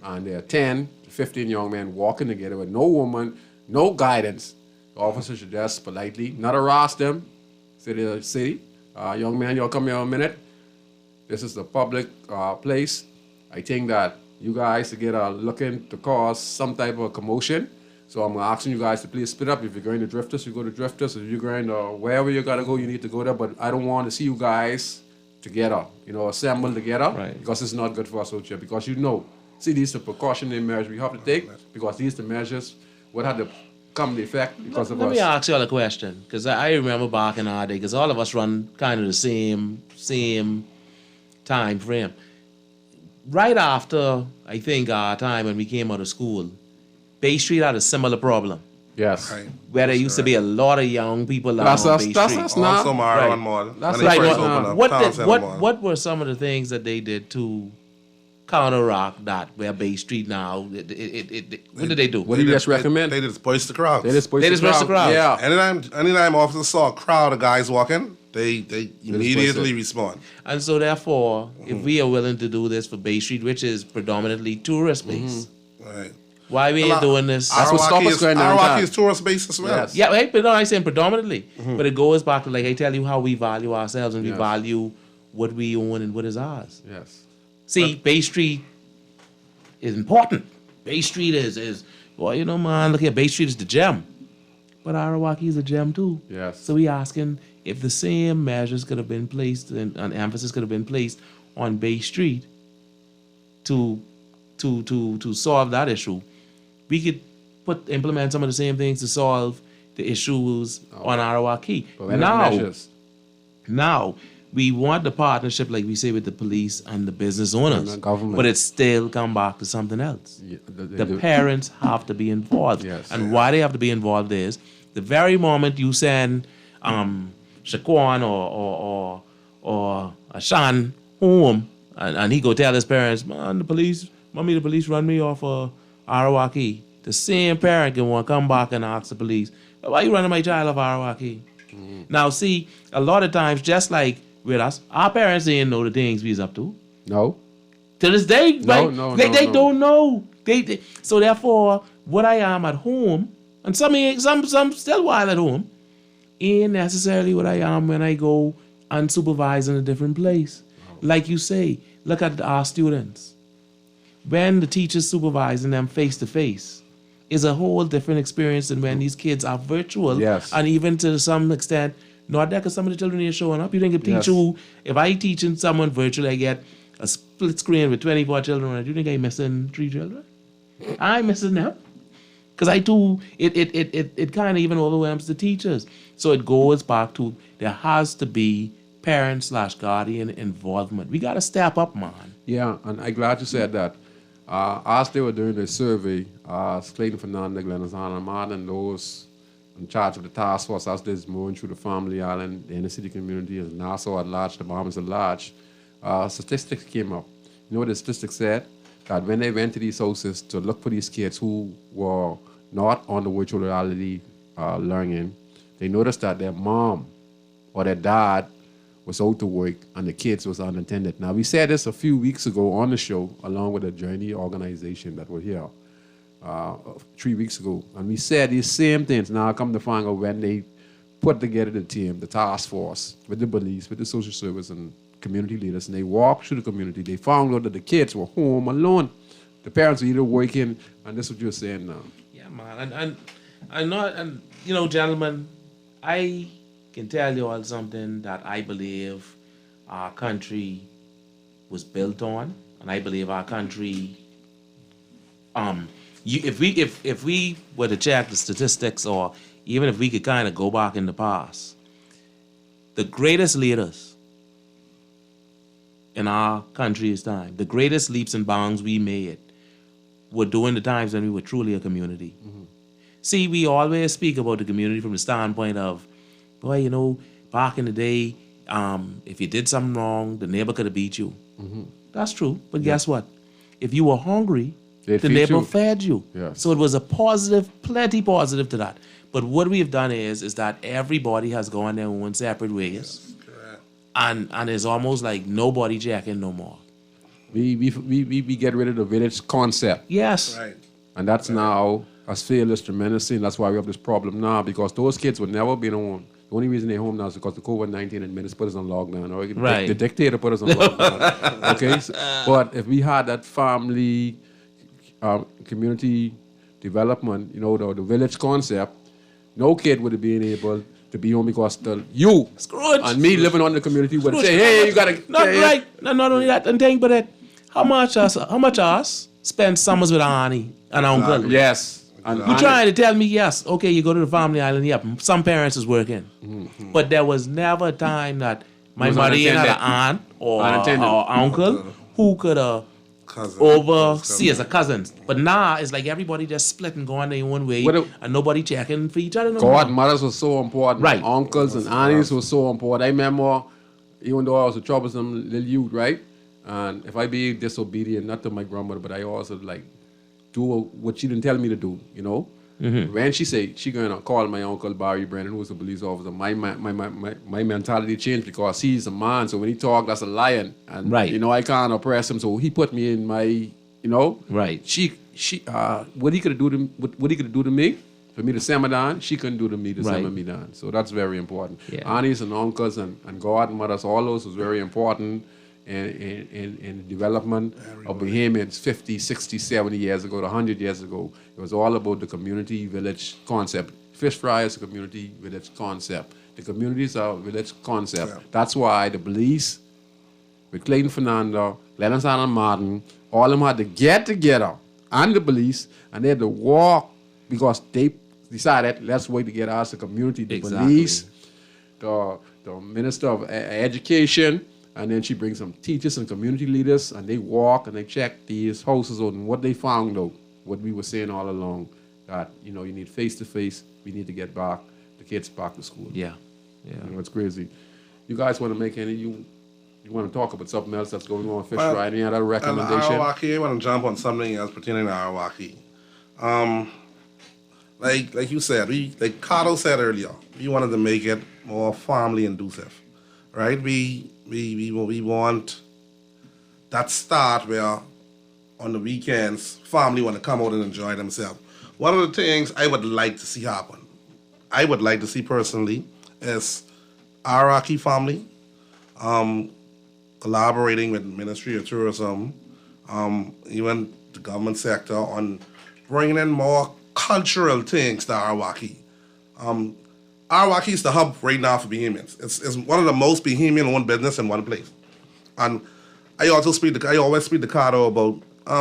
Speaker 3: And there are 10 to 15 young men walking together with no woman, no guidance. The officer should just politely not harass them. Say to the city, young man, y'all come here a minute. This is the public place. I think that you guys together looking to cause some type of commotion. So I'm asking you guys to please split up. If you're going to Drifters, you go to Drifters. If you're going to wherever you gotta go, you need to go there. But I don't want to see you guys together, assemble together,
Speaker 5: Right.
Speaker 3: because it's not good for us out here. Because see, these are precautionary measures we have to take, because these are the measures would have to come to effect because of
Speaker 5: Let
Speaker 3: us.
Speaker 5: me ask you all a question, because I remember back in our day, because all of us run kind of the same time frame. Right after, I think, our time when we came out of school, Bay Street had a similar problem,
Speaker 3: Yes.
Speaker 4: Right.
Speaker 5: where there used to be a lot of young people down
Speaker 3: That's
Speaker 5: on
Speaker 3: us.
Speaker 5: Bay
Speaker 3: That's
Speaker 5: Street.
Speaker 3: us now.
Speaker 4: Also, Mara
Speaker 5: Right.
Speaker 4: and Mall.
Speaker 3: That's
Speaker 4: When they
Speaker 3: right.
Speaker 4: first
Speaker 3: What-
Speaker 4: opened up,
Speaker 5: What
Speaker 4: Town
Speaker 5: did,
Speaker 4: Center
Speaker 5: what
Speaker 4: Mall.
Speaker 5: what were some of the things that they did to counteract that? Where Bay Street now, what did they do?
Speaker 3: What do you just recommend?
Speaker 4: They just pushed the crowd.
Speaker 3: They just push
Speaker 5: They just push the crowd.
Speaker 3: Yeah.
Speaker 4: Anytime officers saw a crowd of guys walking, they immediately respond.
Speaker 5: And so therefore, if we are willing to do this for Bay Street, which is predominantly tourist based,
Speaker 4: Right.
Speaker 5: why we ain't doing this?
Speaker 3: That's what stopped us going
Speaker 4: Arawaki
Speaker 3: downtown.
Speaker 4: is tourist based as well.
Speaker 3: Yes.
Speaker 5: Yeah, right, but no, I'm saying predominantly. But it goes back to, like, I tell you how we value ourselves and we
Speaker 3: Yes.
Speaker 5: value what we own and what is ours.
Speaker 3: Yes.
Speaker 5: See, Bay Street is important. Bay Street is well, man, look here, Bay Street is the gem. But Arawaki is a gem too.
Speaker 3: Yes.
Speaker 5: So we asking if the same measures could have been placed and emphasis could have been placed on Bay Street to solve that issue. We could implement some of the same things to solve the issues on Arawaki.
Speaker 3: Preventive measures.
Speaker 5: Now, we want the partnership, like we say, with the police and the business owners.
Speaker 3: And the government.
Speaker 5: But it still come back to something else.
Speaker 3: Yeah,
Speaker 5: The parents have to be involved.
Speaker 3: Yes.
Speaker 5: And why they have to be involved is the very moment you send Shaquan or Ashan home and he go tell his parents, man, the police run me off of Arawaki. The same parent can want to come back and ask the police, why you running my child off Arawaki? Now, see, a lot of times, just like with us, our parents didn't know the things we was up to.
Speaker 3: No.
Speaker 5: To this day, right?
Speaker 3: no,
Speaker 5: they
Speaker 3: no.
Speaker 5: don't know. So therefore, what I am at home, and some still wild at home, ain't necessarily what I am when I go unsupervised in a different place. Like you say, look at our students. When the teacher's supervising them face to face, is a whole different experience than when these kids are virtual.
Speaker 3: Yes.
Speaker 5: And even to some extent, not that because some of the children ain't showing up. You think
Speaker 3: Yes.
Speaker 5: if I teaching someone virtually, I get a split screen with 24 children on it, you think I'm missing 3 children? I'm missing them. Because it kind of even overwhelms the teachers. So it goes back to there has to be parent/guardian involvement. We got to step up, man.
Speaker 3: Yeah, and I'm glad you said that. As they were doing the survey, Clayton Fernandez, Glennis Hanamad, and those in charge of the task force, as they're moving through the family island, the inner city community, and Nassau at large, the Bahamas at large, statistics came up. You know what the statistics said? That when they went to these houses to look for these kids who were not on the virtual reality learning, they noticed that their mom or their dad was out to work and the kids was unattended. Now, we said this a few weeks ago on the show, along with the Journey organization that were here 3 weeks ago. And we said these same things. Now, I come to find out when they put together the team, the task force, with the police, with the social service and community leaders, and they walked through the community, they found out that the kids were home alone. The parents were either working, and this is what you're saying now.
Speaker 5: Yeah, man. And gentlemen, I can tell you all something that I believe our country was built on, and I believe our country. If we were to check the statistics, or even if we could kind of go back in the past, the greatest leaders in our country's time, the greatest leaps and bounds we made, were during the times when we were truly a community. Mm-hmm. See, we always speak about the community from the standpoint of, boy, back in the day, if you did something wrong, the neighbor could have beat you. Mm-hmm. That's true. But guess what? If you were hungry,
Speaker 3: They'd
Speaker 5: the
Speaker 3: feed
Speaker 5: neighbor
Speaker 3: you.
Speaker 5: fed you.
Speaker 3: Yes.
Speaker 5: So it was a positive, plenty positive to that. But what we've done is that everybody has gone their own separate ways. and it's almost like nobody jacking no more.
Speaker 3: We get rid of the village concept.
Speaker 5: Yes.
Speaker 4: Right.
Speaker 3: And that's now has failed us tremendously, and that's why we have this problem now, because those kids would never been home. The only reason they're home now is because the COVID-19 administration put us on lockdown. Or
Speaker 5: Right.
Speaker 3: The dictator put us on lockdown. Okay? But if we had that family, community development, the village concept, no kid would have been able to be home because you
Speaker 5: Scrooge.
Speaker 3: and me living on the community would
Speaker 5: Scrooge.
Speaker 3: say, hey, you got to...
Speaker 5: Not right. Not only that, and think about it. How much us spend summers with our auntie and our uncle?
Speaker 3: Yes. And
Speaker 5: You trying to tell me, yes, okay, you go to the family island, yep, some parents is working. But there was never a time that my
Speaker 3: Was
Speaker 5: mother had
Speaker 3: unattended.
Speaker 5: an aunt or
Speaker 3: Unattended.
Speaker 5: uncle who could
Speaker 4: Cousin.
Speaker 5: oversee as a cousin. But now it's like everybody just split and going their own way and nobody checking for each other no more.
Speaker 3: Godmothers were so important.
Speaker 5: Right.
Speaker 3: Uncles and aunties were so important. I remember, even though I was a troublesome little youth, right? And if I be disobedient, not to my grandmother, but I also do what she didn't tell me to do, When she said she gonna call my uncle Barry Brennan, who was a police officer, my mentality changed because he's a man. So when he talk, that's a lion, and
Speaker 5: Right.
Speaker 3: I can't oppress him. So he put me in my,
Speaker 5: Right.
Speaker 3: She what he could do to me, for me to simmer down, she couldn't do to me to
Speaker 5: Right.
Speaker 3: simmer me down. So that's very important.
Speaker 5: Yeah.
Speaker 3: Aunties and uncles and godmothers, all those was very important in the development of Bahamians 50, 60, 70 years ago, 100 years ago. It was all about the community village concept. Fish fry is a community village concept. The communities are a village concept.
Speaker 4: Yeah.
Speaker 3: That's why the police, with Clayton Fernando, Lennox Allen Martin, all of them had to get together, and the police, and they had to walk because they decided, let's wait to get us the community, the
Speaker 5: Exactly.
Speaker 3: police, the Minister of Education, and then she brings some teachers and community leaders, and they walk and they check these houses out, and what they found out, what we were saying all along, that, you need face-to-face, we need to get back, the kids back to school.
Speaker 5: Yeah. Yeah.
Speaker 3: It's crazy. You guys want to make you want to talk about something else that's going on with Fish Fry? Any other recommendation?
Speaker 4: Arawaki, I want to jump on something else pertaining to Arawaki. Like you said, like Cardo said earlier, we wanted to make it more family inducive, right? We want that start where on the weekends family want to come out and enjoy themselves. One of the things I would like to see happen, I would like to see personally, is Arawaki family collaborating with the Ministry of Tourism, even the government sector, on bringing in more cultural things to Arawaki. Arawaki is the hub right now for Bahamians. It's one of the most Bahamian-owned business in one place. And I always speak to Cardo about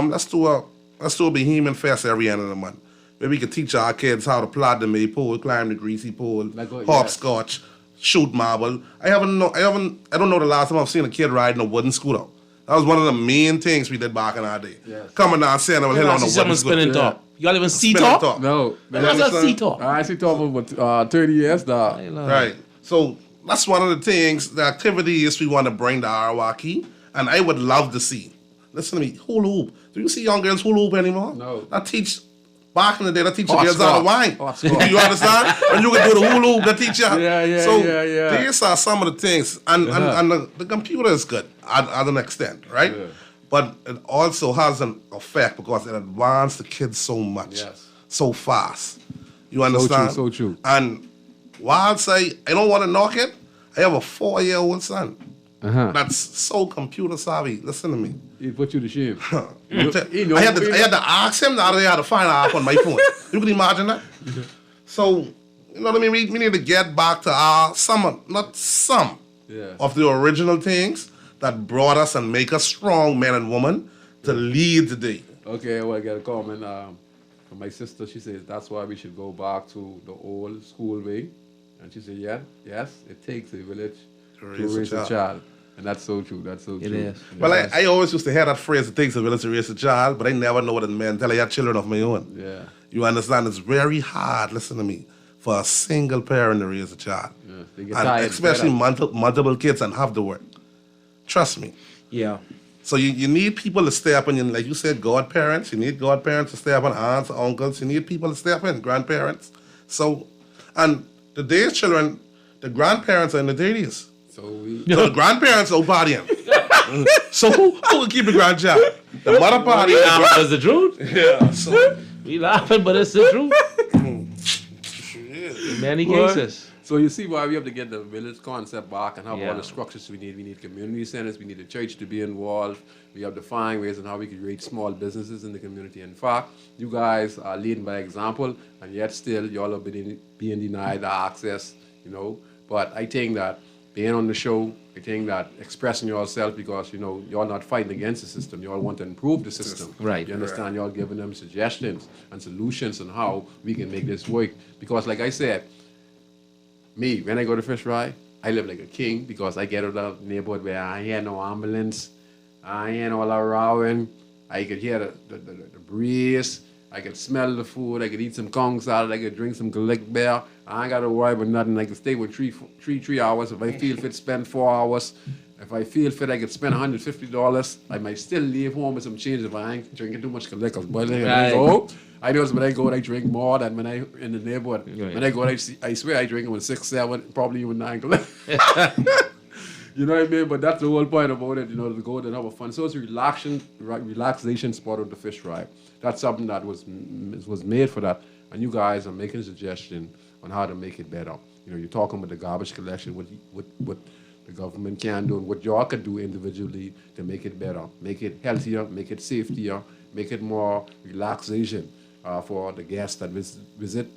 Speaker 4: let's do a Bahamian fest every end of the month. Maybe we could teach our kids how to plod the maypole, climb the greasy pole, hopscotch, shoot marble. I don't know the last time I've seen a kid riding a wooden scooter. That was one of the main things we did back in our day.
Speaker 3: Yes.
Speaker 4: Coming down Sandoval Hill on a wooden scooter.
Speaker 5: spinning top. Y'all even see
Speaker 4: Spinning
Speaker 5: top?
Speaker 4: top.
Speaker 3: No.
Speaker 5: What's that sea top?
Speaker 3: I actually talking about 30 years now.
Speaker 4: Right. So that's one of the things, the activities we want to bring to Arawaki, and I would love to see. Listen to me, hula hoop. Do you see young girls hula hoop anymore?
Speaker 3: No.
Speaker 4: Back in the day, that teach the girls how to wine.
Speaker 3: Hopscotch.
Speaker 4: You understand? And you can do the hula hoop, that teach you.
Speaker 3: Yeah,
Speaker 4: So
Speaker 3: yeah.
Speaker 4: these are some of the things. And the computer is good at an extent, right?
Speaker 3: Yeah.
Speaker 4: But it also has an effect because it advances the kids so much,
Speaker 3: Yes.
Speaker 4: so fast. You understand?
Speaker 3: So true.
Speaker 4: And whilst I don't want to knock it, I have a 4-year-old son that's so computer savvy. Listen to me.
Speaker 3: He put you to shame.
Speaker 4: I had to ask him the other day how to find out on my phone. You can imagine that? So, you know what I mean? We need to get back to some of the original things that brought us and make us strong men and women to lead the day.
Speaker 3: Okay, well, I got a comment from my sister. She says that's why we should go back to the old school way. And she said, yes, it takes a village to raise a child. And that's so true. That's so true.
Speaker 5: It is.
Speaker 4: Well, I always used to hear that phrase, it takes a village to raise a child, but I never know what it meant until I had children of my own.
Speaker 3: Yeah.
Speaker 4: You understand? It's very hard, listen to me, for a single parent to raise a child.
Speaker 3: Yeah, they get
Speaker 4: And
Speaker 3: tired,
Speaker 4: especially
Speaker 3: fed up.
Speaker 4: multiple kids and have to work. Trust me.
Speaker 5: Yeah.
Speaker 4: So you need people to step in, like you said, godparents. You need godparents to step in, aunts, uncles. You need people to step in, grandparents. So, and today's children, the grandparents are in the 30s.
Speaker 3: So we.
Speaker 4: So the grandparents out partying. So who will keep the grandchild? The mother party.
Speaker 5: That's the truth.
Speaker 4: Yeah. So
Speaker 5: We laughing, but it's the truth. In many cases.
Speaker 3: So you see why we have to get the village concept back and have
Speaker 5: Yeah.
Speaker 3: all the structures we need. We need community centers. We need the church to be involved. We have to find ways on how we can create small businesses in the community. In fact, you guys are leading by example, and yet still y'all are being denied the access, you know. But I think that being on the show, I think that expressing yourself because, you know, you're not fighting against the system. You all want to improve the system.
Speaker 5: Right.
Speaker 3: You understand? Y'all giving them suggestions and solutions on how we can make this work. Because like I said, me, when I go to Fish Fry, I live like a king because I get out of the neighborhood where I hear no ambulance, I hear no rowing, I could hear the breeze, I could smell the food, I could eat some Kong salad, I could drink some Galick Bear. I ain't got to worry about nothing. I could stay with three hours. If I feel fit, spend 4 hours. If I feel fit, I could spend $150. I might still leave home with some change if I ain't drinking too much liquor. But then I go, I know when I go, I drink more than when I in the neighborhood.
Speaker 5: Right.
Speaker 3: When I go, I swear I drink with 6, 7, probably even 9. You know what I mean? But that's the whole point about it, you know, to go and have a fun. So it's a relaxation spot of the Fish Fry. That's something that was made for that. And you guys are making a suggestion on how to make it better. You know, you're talking about the garbage collection, what the government can do, and what y'all can do individually to make it better, make it healthier, make it safer, make it more relaxation for the guests that visit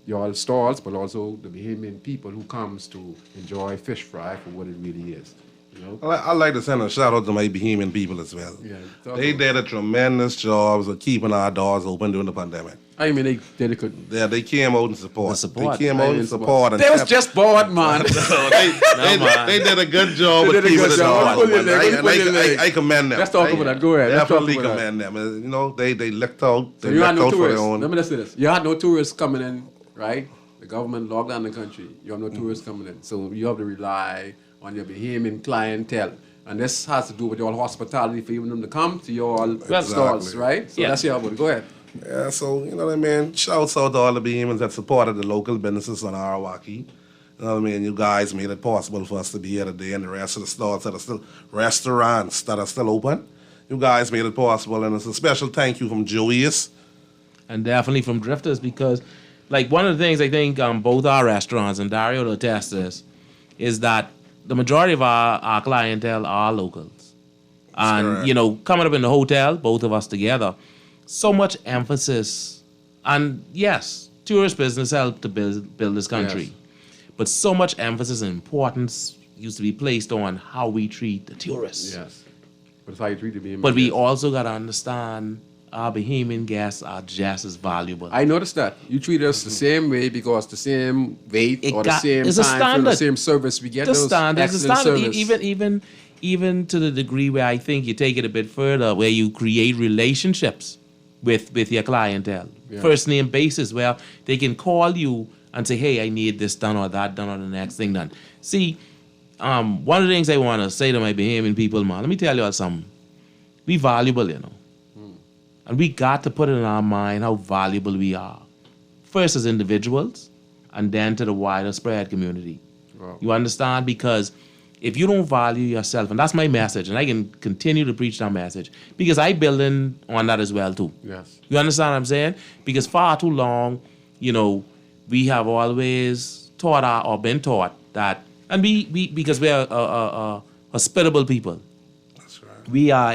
Speaker 3: your stalls, but also the Bahamian people who comes to enjoy Fish Fry for what it really is. You know?
Speaker 4: I'd like to send a shout out to my Bahamian people as well.
Speaker 3: Yeah,
Speaker 4: They did a tremendous job of keeping our doors open during the pandemic.
Speaker 3: I mean, they did it.
Speaker 4: Yeah, they came out and support.
Speaker 5: The support.
Speaker 4: They came out and support.
Speaker 3: They was just bored, man.
Speaker 4: They did a good job
Speaker 3: They
Speaker 4: of
Speaker 3: did a
Speaker 4: keeping
Speaker 3: good
Speaker 4: the
Speaker 3: job.
Speaker 4: doors
Speaker 3: Put it
Speaker 4: open.
Speaker 3: there, put it there.
Speaker 4: I commend them.
Speaker 3: Let's talk about that. Go ahead. Let's talk
Speaker 4: Definitely
Speaker 3: about that.
Speaker 4: commend them. You know, they looked out.
Speaker 3: So
Speaker 4: They
Speaker 3: you had
Speaker 4: looked
Speaker 3: no
Speaker 4: out for their
Speaker 3: tourists.
Speaker 4: own.
Speaker 3: Let me listen to this. You had no tourists coming in, right? The government locked down the country. You have no tourists coming in. So you have to rely on your Bahamian clientele. And this has to do with your hospitality for even them to come to your stalls,
Speaker 4: Exactly.
Speaker 3: right? So
Speaker 5: Yeah.
Speaker 3: that's your about. Go ahead.
Speaker 4: Yeah, so, you know what I mean? Shouts out to all the Bahamians that supported the local businesses on Arawaki. You know what I mean? You guys made it possible for us to be here today, and the rest of the stalls that are still, restaurants that are still open. You guys made it possible, and it's a special thank you from Joey's.
Speaker 5: And definitely from Drifters, because like one of the things I think both our restaurants, and Dario will attest to this, is that the majority of our clientele are locals. And,
Speaker 4: correct.
Speaker 5: you know, coming up in the hotel, both of us together, so much emphasis. And yes, tourist business helped to build this country.
Speaker 3: Yes.
Speaker 5: But so much emphasis and importance used to be placed on how we treat the tourists.
Speaker 3: Yes. But it's how you treat the Bahamian
Speaker 5: But we
Speaker 3: guests.
Speaker 5: also got to understand our Bahamian guests are just as valuable.
Speaker 3: I noticed that. You treat us the same way because the same weight
Speaker 5: It
Speaker 3: or the
Speaker 5: got-
Speaker 3: same
Speaker 5: it's a
Speaker 3: time for the
Speaker 5: standard.
Speaker 3: same service we get
Speaker 5: the
Speaker 3: those
Speaker 5: standard, the
Speaker 3: excellent
Speaker 5: standard.
Speaker 3: service.
Speaker 5: Even to the degree where I think you take it a bit further, where you create relationships with your clientele, first name basis, where they can call you and say, "Hey, I need this done or that done or the next thing done." See, one of the things I want to say to my Bahamian people, man, let me tell you all something. We valuable, you know, and we got to put it in our mind how valuable we are. First as individuals, and then to the wider spread community.
Speaker 3: Wow.
Speaker 5: You understand? Because if you don't value yourself, and that's my message, and I can continue to preach that message, because I building on that as well too.
Speaker 3: Yes.
Speaker 5: You understand what I'm saying? Because far too long, you know, we have always taught or been taught that, and we because we are a hospitable people.
Speaker 4: That's right.
Speaker 5: We are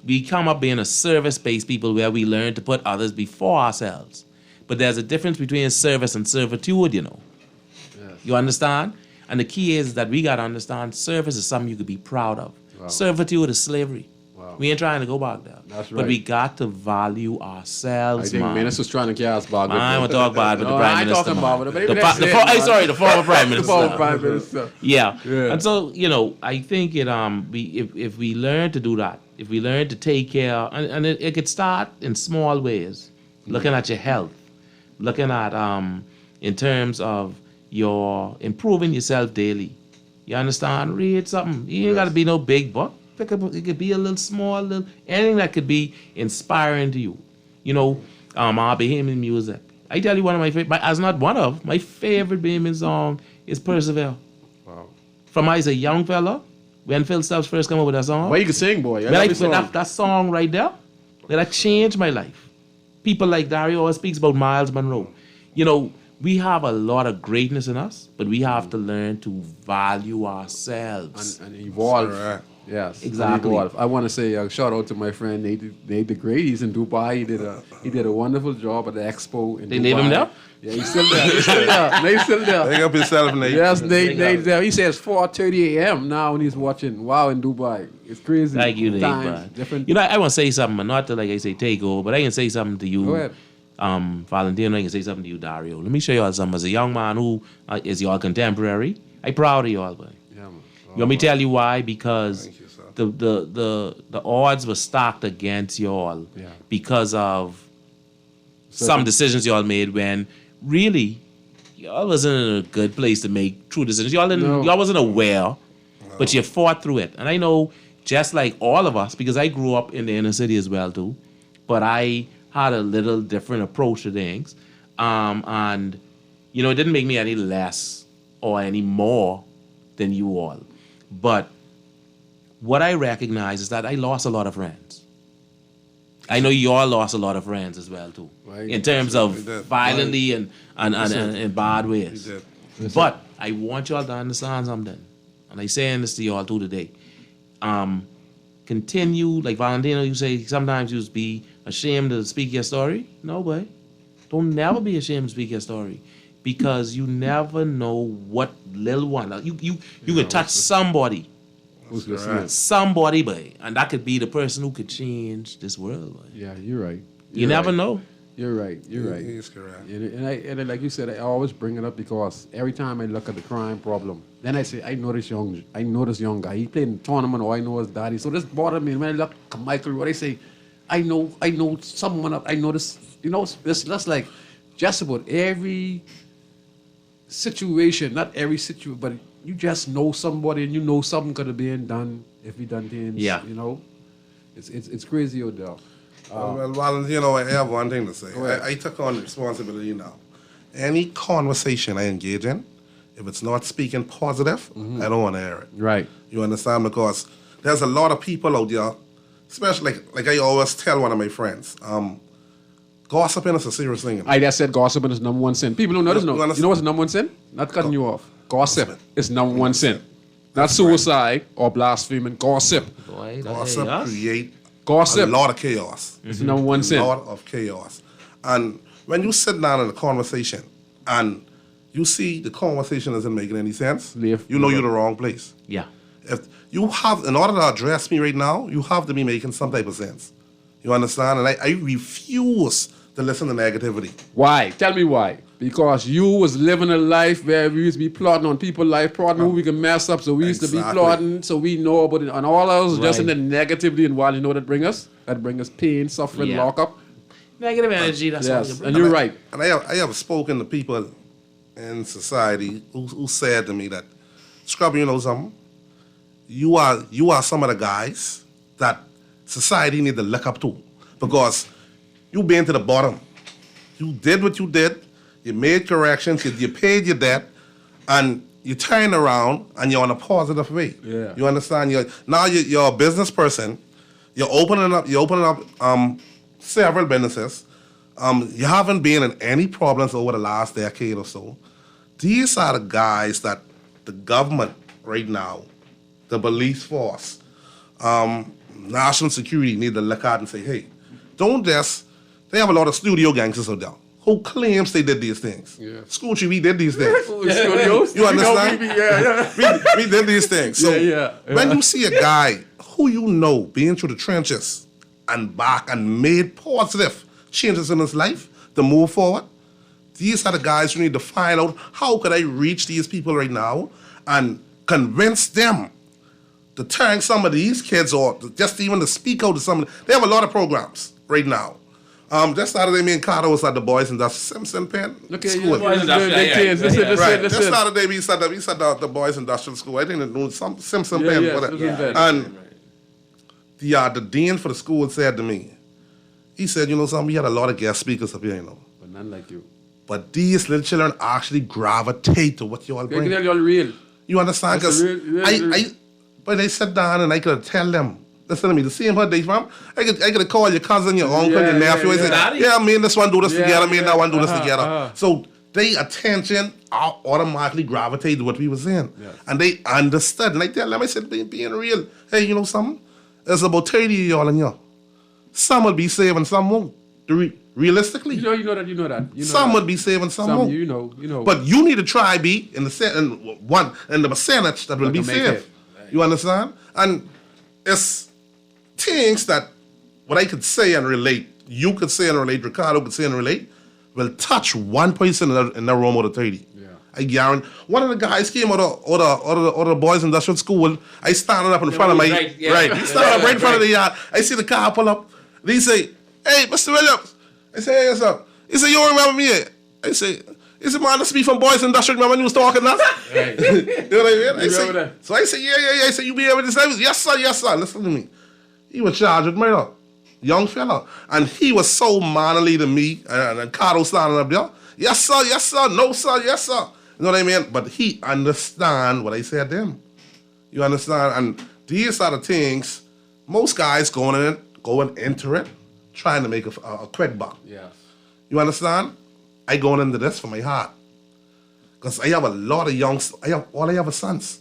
Speaker 5: we come up being a service-based people where we learn to put others before ourselves. But there's a difference between service and servitude, you know.
Speaker 3: Yes.
Speaker 5: You understand? And the key is that we got to understand service is something you could be proud of.
Speaker 3: Wow.
Speaker 5: Servitude is slavery.
Speaker 3: Wow.
Speaker 5: We ain't trying to go back there.
Speaker 3: That's
Speaker 5: But
Speaker 3: right.
Speaker 5: we got to value
Speaker 3: I
Speaker 5: ourselves,
Speaker 3: think
Speaker 5: man.
Speaker 3: Minister was trying to get us back.
Speaker 5: I want to talk about it with
Speaker 3: No,
Speaker 5: the Prime
Speaker 3: I ain't
Speaker 5: Minister.
Speaker 3: talking
Speaker 5: man.
Speaker 3: about it, but
Speaker 5: The
Speaker 3: that's
Speaker 5: fa- the
Speaker 3: it,
Speaker 5: for-
Speaker 3: man.
Speaker 5: sorry, the former Prime
Speaker 3: The
Speaker 5: Minister.
Speaker 3: former Prime Minister.
Speaker 5: Yeah.
Speaker 3: Yeah.
Speaker 5: And so, you know, I think it if we learn to do that, if we learn to take care, and it could start in small ways, looking at your health, looking at in terms of your improving yourself daily. You understand? Read something. You ain't got to be no big book. Pick up. It could be a little small, little anything that could be inspiring to you. You know, our Bahamian music. I tell you, one of my favorite, as not one of my favorite Bahamian song is "Persevere."
Speaker 3: Wow.
Speaker 5: from I was a young fella, when Phil Stubbs first came up with that song,
Speaker 6: Well, you can sing, boy. I
Speaker 5: when
Speaker 6: love
Speaker 5: I
Speaker 6: your song.
Speaker 5: that song right there, that changed my life. People like Dario always speaks about Miles Monroe. You know, we have a lot of greatness in us, but we have to learn to value ourselves.
Speaker 6: And evolve.
Speaker 4: Right.
Speaker 6: Yes, and
Speaker 5: Exactly.
Speaker 6: evolve. I want to say a shout out to my friend Nate the Great. He's in Dubai. He did a wonderful job at the expo in
Speaker 5: They
Speaker 6: Dubai.
Speaker 5: leave him there?
Speaker 6: Yeah, he's still there. He's still there. Nate's still there.
Speaker 4: Big up yourself, Nate.
Speaker 6: Yes,
Speaker 5: Big
Speaker 6: Nate's
Speaker 5: up.
Speaker 6: there. He says 4:30 a.m. now when he's watching. Wow, in Dubai, it's crazy.
Speaker 5: Thank you, Nate.
Speaker 6: Times,
Speaker 5: But,
Speaker 6: different.
Speaker 5: you know, I want to say something, but not to like I say take over, but I can say something to you.
Speaker 6: Go ahead.
Speaker 5: Valentino, I can say something to you, Dario. Let me show y'all something. As a young man who is y'all contemporary, I proud of y'all, boy.
Speaker 6: Yeah, man.
Speaker 5: You want me to tell you why? Because
Speaker 4: Thank you, sir.
Speaker 5: the odds were stacked against y'all
Speaker 6: Yeah.
Speaker 5: because of some decisions y'all made when really y'all wasn't in a good place to make true decisions. Y'all didn't,
Speaker 6: No.
Speaker 5: y'all wasn't aware, but you fought through it. And I know just like all of us, because I grew up in the inner city as well too, but I had a little different approach to things. And you know, it didn't make me any less or any more than you all. But what I recognize is that I lost a lot of friends. I know you all lost a lot of friends as well too,
Speaker 6: Right.
Speaker 5: in terms of
Speaker 4: We did.
Speaker 5: violently and in bad ways.
Speaker 4: We did.
Speaker 5: But I want y'all to understand something, and I saying this to y'all too today. Continue, like Valentino, you say sometimes you be ashamed to speak your story. No, boy, don't never be ashamed to speak your story, because you never know what little one you can touch somebody.
Speaker 6: Who's listening?
Speaker 5: Somebody, boy, and that could be the person who could change this world. Boy.
Speaker 6: Yeah, you're right.
Speaker 5: You
Speaker 6: You're
Speaker 5: never
Speaker 6: right.
Speaker 5: know.
Speaker 6: You're right. You're right.
Speaker 4: He's correct.
Speaker 6: And like you said, I always bring it up because every time I look at the crime problem, then I say, I know this young guy. He played in the tournament, or I know his daddy. So this bothered me. When I look at Michael, what I say, I know someone. I know this. You know, that's like just about every situation. Not every situation, but you just know somebody, and you know something could have been done if he done things.
Speaker 5: Yeah.
Speaker 6: You know, it's crazy out there.
Speaker 4: Well, you know, I have one thing to say.
Speaker 6: ahead.
Speaker 4: I took on responsibility now. Any conversation I engage in, if it's not speaking positive, I don't want to hear it.
Speaker 6: Right.
Speaker 4: You understand? Because there's a lot of people out there, especially like I always tell one of my friends, gossiping is a serious thing.
Speaker 6: I just said gossiping is number one sin. People don't know this.
Speaker 4: You
Speaker 6: No.
Speaker 4: understand?
Speaker 6: You know what's number one sin? Not cutting you off. Gossip is number one sin. Not suicide or blaspheming. Gossip.
Speaker 5: Boy, that-
Speaker 4: Gossip
Speaker 5: hey,
Speaker 4: create
Speaker 6: Gossip.
Speaker 4: a lot of chaos.
Speaker 6: It's number one sin.
Speaker 4: A lot of chaos. And when you sit down in a conversation and you see the conversation isn't making any sense,
Speaker 6: Leave.
Speaker 4: you know you're the wrong place.
Speaker 5: Yeah.
Speaker 4: If you have, in order to address me right now, you have to be making some type of sense. You understand? And I refuse to listen to negativity.
Speaker 6: Why? Tell me why. Because you was living a life where we used to be plotting on people's life, plotting who we can mess up. So we used to be
Speaker 4: Exactly.
Speaker 6: plotting, so we know about it. And all else just in
Speaker 5: Right.
Speaker 6: the negativity and while you know what that bring us? That bring us pain, suffering,
Speaker 5: Yeah.
Speaker 6: lockup.
Speaker 5: Negative energy, that's all
Speaker 6: Yes.
Speaker 5: you
Speaker 6: And
Speaker 5: bring.
Speaker 6: you're right.
Speaker 4: And I have spoken to people in society who said to me that, Scrubby, you know something? You are some of the guys that society need to look up to, because you been to the bottom. You did what you did. You made corrections. You paid your debt, and you turn around and you're on a positive way.
Speaker 6: Yeah.
Speaker 4: You understand? You're a business person. You're opening up several businesses. You haven't been in any problems over the last decade or so. These are the guys that the government right now, the police force, national security need to look at and say, hey, don't just, they have a lot of studio gangsters out there who claims they did these things.
Speaker 6: Yeah.
Speaker 4: School Tree, we did these things.
Speaker 6: Studios.
Speaker 4: You understand?
Speaker 6: Yeah.
Speaker 4: we did these things. So
Speaker 6: Yeah.
Speaker 4: when you see a guy who you know being through the trenches and back and made positive changes in his life to move forward, these are the guys who need to find out how could I reach these people right now and convince them to turn some of these kids, or just even to speak out to some. They have a lot of programs right now. Just Saturday, me and Carter was at the Boys and Dutch Simpson Pen
Speaker 6: Look at
Speaker 4: School.
Speaker 6: you.
Speaker 5: Boys Industrial, yeah,
Speaker 6: Kids.
Speaker 5: yeah,
Speaker 6: Listen,
Speaker 5: yeah.
Speaker 6: listen,
Speaker 4: Right. Just
Speaker 6: listen.
Speaker 4: Saturday, we said the Boys Industrial School. I think it was some Simpson
Speaker 6: Yeah,
Speaker 4: Pen.
Speaker 6: yeah,
Speaker 4: whatever.
Speaker 6: Simpson Pen.
Speaker 4: And the dean for the school said to me, he said, you know something, we had a lot of guest speakers up here, you know.
Speaker 6: But none like you.
Speaker 4: But these little children actually gravitate to what you all
Speaker 6: They
Speaker 4: bring.
Speaker 6: can tell you all real.
Speaker 4: You understand?
Speaker 6: That's
Speaker 4: Because
Speaker 6: a real-
Speaker 4: but they sit down and I could tell them. Listen to me. The same her days, fam. I could call your cousin, your uncle,
Speaker 6: Yeah,
Speaker 4: your nephew.
Speaker 6: yeah,
Speaker 4: and say,
Speaker 5: Daddy.
Speaker 4: yeah, me and this one do this
Speaker 6: Yeah,
Speaker 4: together. Me and that one do this
Speaker 6: uh-huh,
Speaker 4: together.
Speaker 6: uh-huh.
Speaker 4: So they attention automatically gravitated to what we was saying,
Speaker 6: Yes.
Speaker 4: and they understood. And I tell them, I said, being real. Hey, you know something? There's about 30 of y'all in here. Some will be saving, some won't. Realistically,
Speaker 6: You know that. You know
Speaker 4: some
Speaker 6: that.
Speaker 4: would be saving, some
Speaker 6: Some
Speaker 4: won't.
Speaker 6: you know.
Speaker 4: But you need to try be in the percentage that will be
Speaker 6: can make
Speaker 4: saved.
Speaker 6: it.
Speaker 4: You understand? And it's things that what I could say and relate, you could say and relate, Ricardo could say and relate, will touch one person in the room out of 30.
Speaker 6: Yeah.
Speaker 4: I guarantee. One of the guys came out of the boys' industrial school. I standing up in front of my
Speaker 5: right, yeah.
Speaker 4: right. He standing up right in front of the yard. I see the car pull up. And he say, "Hey, Mr. Williams." I say, "Hey, what's up?" He say, "You don't remember me?" I say, "Is it man to speak from boys' industrial? Remember when you was talking now?"
Speaker 6: Right.
Speaker 4: You know what I mean? I say,
Speaker 6: remember that?
Speaker 4: so I say, yeah. I say, "You be able to say this?" Yes, sir, yes, sir. Listen to me. He was charged with murder. Young fella. And he was so manly to me. And Cardo standing up there. Yes, sir. No, sir, yes, sir. You know what I mean? But he understand what I said to him. You understand? And these are the things most guys going into it, trying to make a quick buck.
Speaker 6: Yeah.
Speaker 4: You understand? I going into this for my heart. Because I have a lot of I have sons.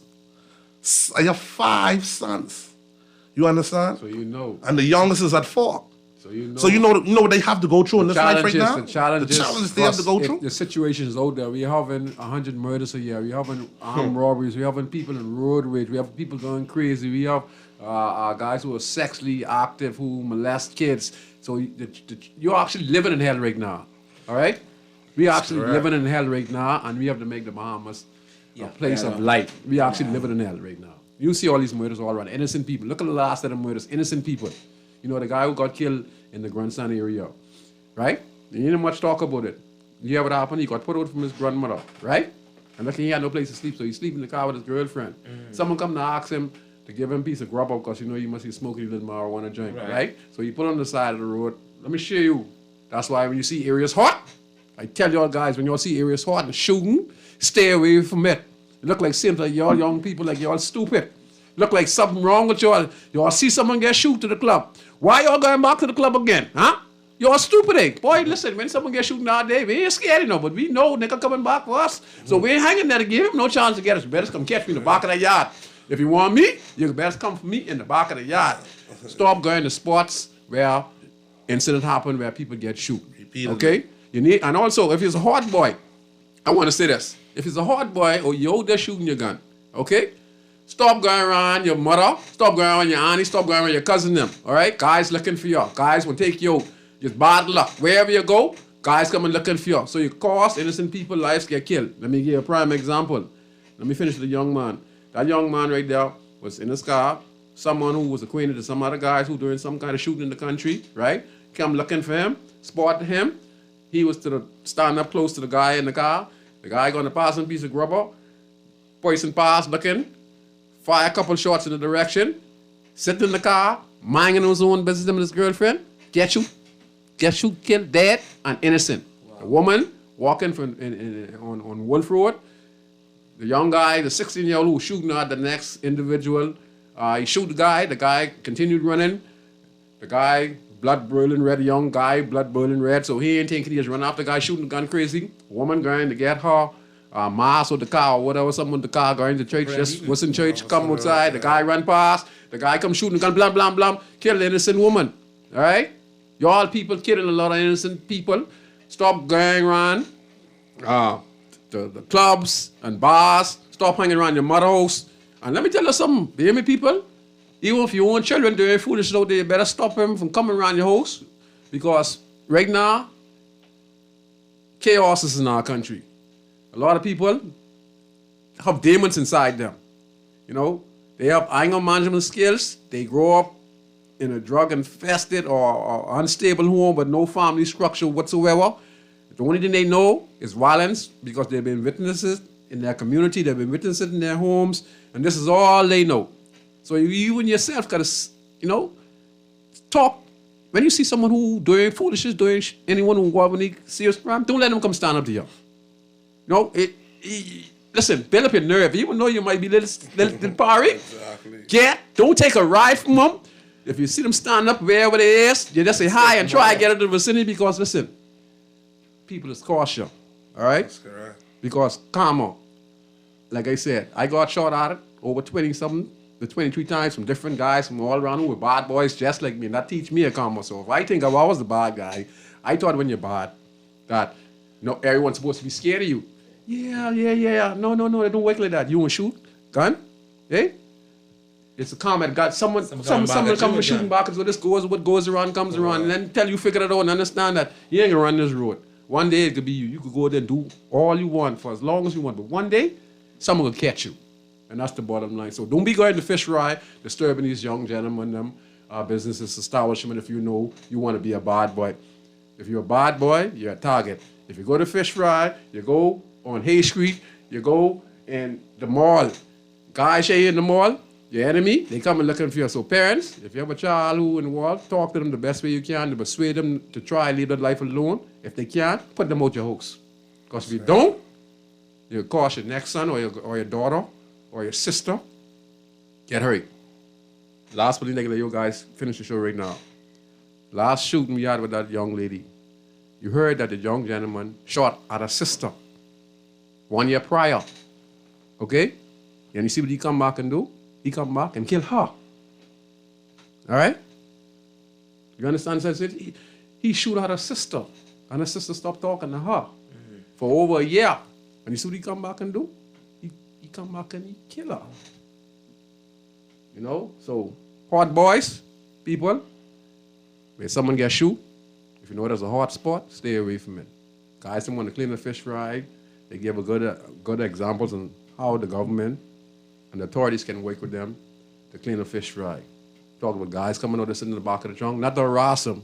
Speaker 4: I have 5 sons. You understand?
Speaker 6: So you know.
Speaker 4: And the youngest is at 4.
Speaker 6: So you know.
Speaker 4: So you know what they have to go through in this life right now?
Speaker 6: The challenges
Speaker 4: they have to go
Speaker 6: plus,
Speaker 4: through?
Speaker 6: The situations out there. We're having 100 murders a year. We're having armed robberies. We're having people in road rage. We have people going crazy. We have guys who are sexually active who molest kids. So you're actually living in hell right now. All right? We're actually living in hell right now, and we have to make the Bahamas a place of light. We're actually living in hell right now. You see all these murders all around. Innocent people. Look at the last of the murders. Innocent people. You know, the guy who got killed in the grandson area, right? You ain't much talk about it. You hear what happened? He got put out from his grandmother, right? And look, he had no place to sleep, so he sleep in the car with his girlfriend. Someone come to ask him to give him a piece of grub up because you know he must be smoking a little marijuana joint, right? So he put on the side of the road. Let me show you. That's why when you see areas hot, I tell y'all guys, when y'all see areas hot and shooting, stay away from it. It look like seems like y'all young people, like y'all stupid. Look like something wrong with y'all. Y'all see someone get shoot to the club. Why y'all going back to the club again, huh? Y'all stupid, eh? Boy, listen, when someone get shooting nowadays, we ain't scared, but we know nigga coming back for us. So we ain't hanging there to give him no chance to get us. You better come catch me in the back of the yard. If you want me, you better come for me in the back of the yard. Stop going to spots where incident happen, where people get shoot. Okay? You need, and also, if it's a hot boy, I want to say this. If it's a hot boy or you out there shooting your gun, okay? Stop going around your mother. Stop going around your auntie. Stop going around your cousin them. All right? Guys looking for you. Guys will take you out. Just bad luck. Wherever you go, guys coming looking for you. So you cause innocent people lives get killed. Let me give you a prime example. Let me finish with the young man. That young man right there was in his car. Someone who was acquainted to some other guys who doing some kind of shooting in the country, right? Come looking for him, spotted him. He was standing up close to the guy in the car. The guy going to pass him a piece of grubber. Person pass looking. Fire a couple shots in the direction. Sit in the car, minding his own business with his girlfriend. Get shoot, killed, dead, and innocent. Wow. A woman walking on Wolf Road. The young guy, the 16-year-old who was shooting at the next individual, he shoot the guy continued running. The guy, blood boiling red, young guy, blood boiling red, so he ain't thinking he just run after the guy shooting the gun crazy. Woman going to get her mask or the car or whatever, someone in the car going to church, just was in church, come outside, the guy run past, the guy come shooting the gun, blam, blam, blam, kill the innocent woman, all right? Y'all people killing a lot of innocent people. Stop going around the clubs and bars. Stop hanging around your mother house. And let me tell you something, you hear me, people? Even if you want children doing foolishness out there, you better stop them from coming around your house. Because right now, chaos is in our country. A lot of people have demons inside them. You know, they have anger management skills. They grow up in a drug-infested or unstable home with no family structure whatsoever. The only thing they know is violence because they've been witnesses in their community, they've been witnesses in their homes, and this is all they know. So you and yourself got to, talk. When you see someone who doing foolishness, anyone who involved in any serious crime, don't let them come stand up to you. listen, build up your nerve. Even though you might be little parry,
Speaker 4: Exactly.
Speaker 6: don't take a ride from them. If you see them stand up wherever they is, you just say hi and try to get into the vicinity because, listen, people is cautious, all right?
Speaker 4: That's correct.
Speaker 6: Because karma, like I said, I got shot at it over 20-something, the 23 times from different guys from all around who were bad boys just like me. And that teach me a karma. So if I think if I was the bad guy, I thought when you're bad, that everyone's supposed to be scared of you. Yeah. No, it don't work like that. You want to shoot? Gun? Hey? It's a comment. God, someone come shooting back. So this goes, what goes around comes around. And then tell you figure it out and understand that you ain't gonna run this road. One day it could be you. You could go there and do all you want for as long as you want. But one day, someone will catch you. And that's the bottom line. So don't be going to fish fry, disturbing these young gentlemen, them businesses, establishment if you know you want to be a bad boy. If you're a bad boy, you're a target. If you go to fish fry, you go on Hay Street, you go in the mall. Guys here in the mall, your enemy, they come and looking for you. So parents, if you have a child who in the world, talk to them the best way you can to persuade them to try and leave that life alone. If they can't, put them out your house. Because if you don't, you'll cause your next son or your daughter or your sister get hurt. Last but not least, you guys finish the show right now. Last shooting we had with that young lady, you heard that the young gentleman shot at her sister 1 year prior. Okay? And you see what he come back and do? He come back and kill her. All right? You understand? He shoot at her sister. And her sister stopped talking to her for over a year. And you see what he come back and do? He come back and he kill her. You know? So, hot boys, people, when someone gets shoot, if you know there's a hot spot, stay away from it. Guys don't want to clean the fish fry. They give a good examples on how the government and the authorities can work with them to clean the fish fry. Talk about guys coming out to sit in the back of the trunk, not to harass them,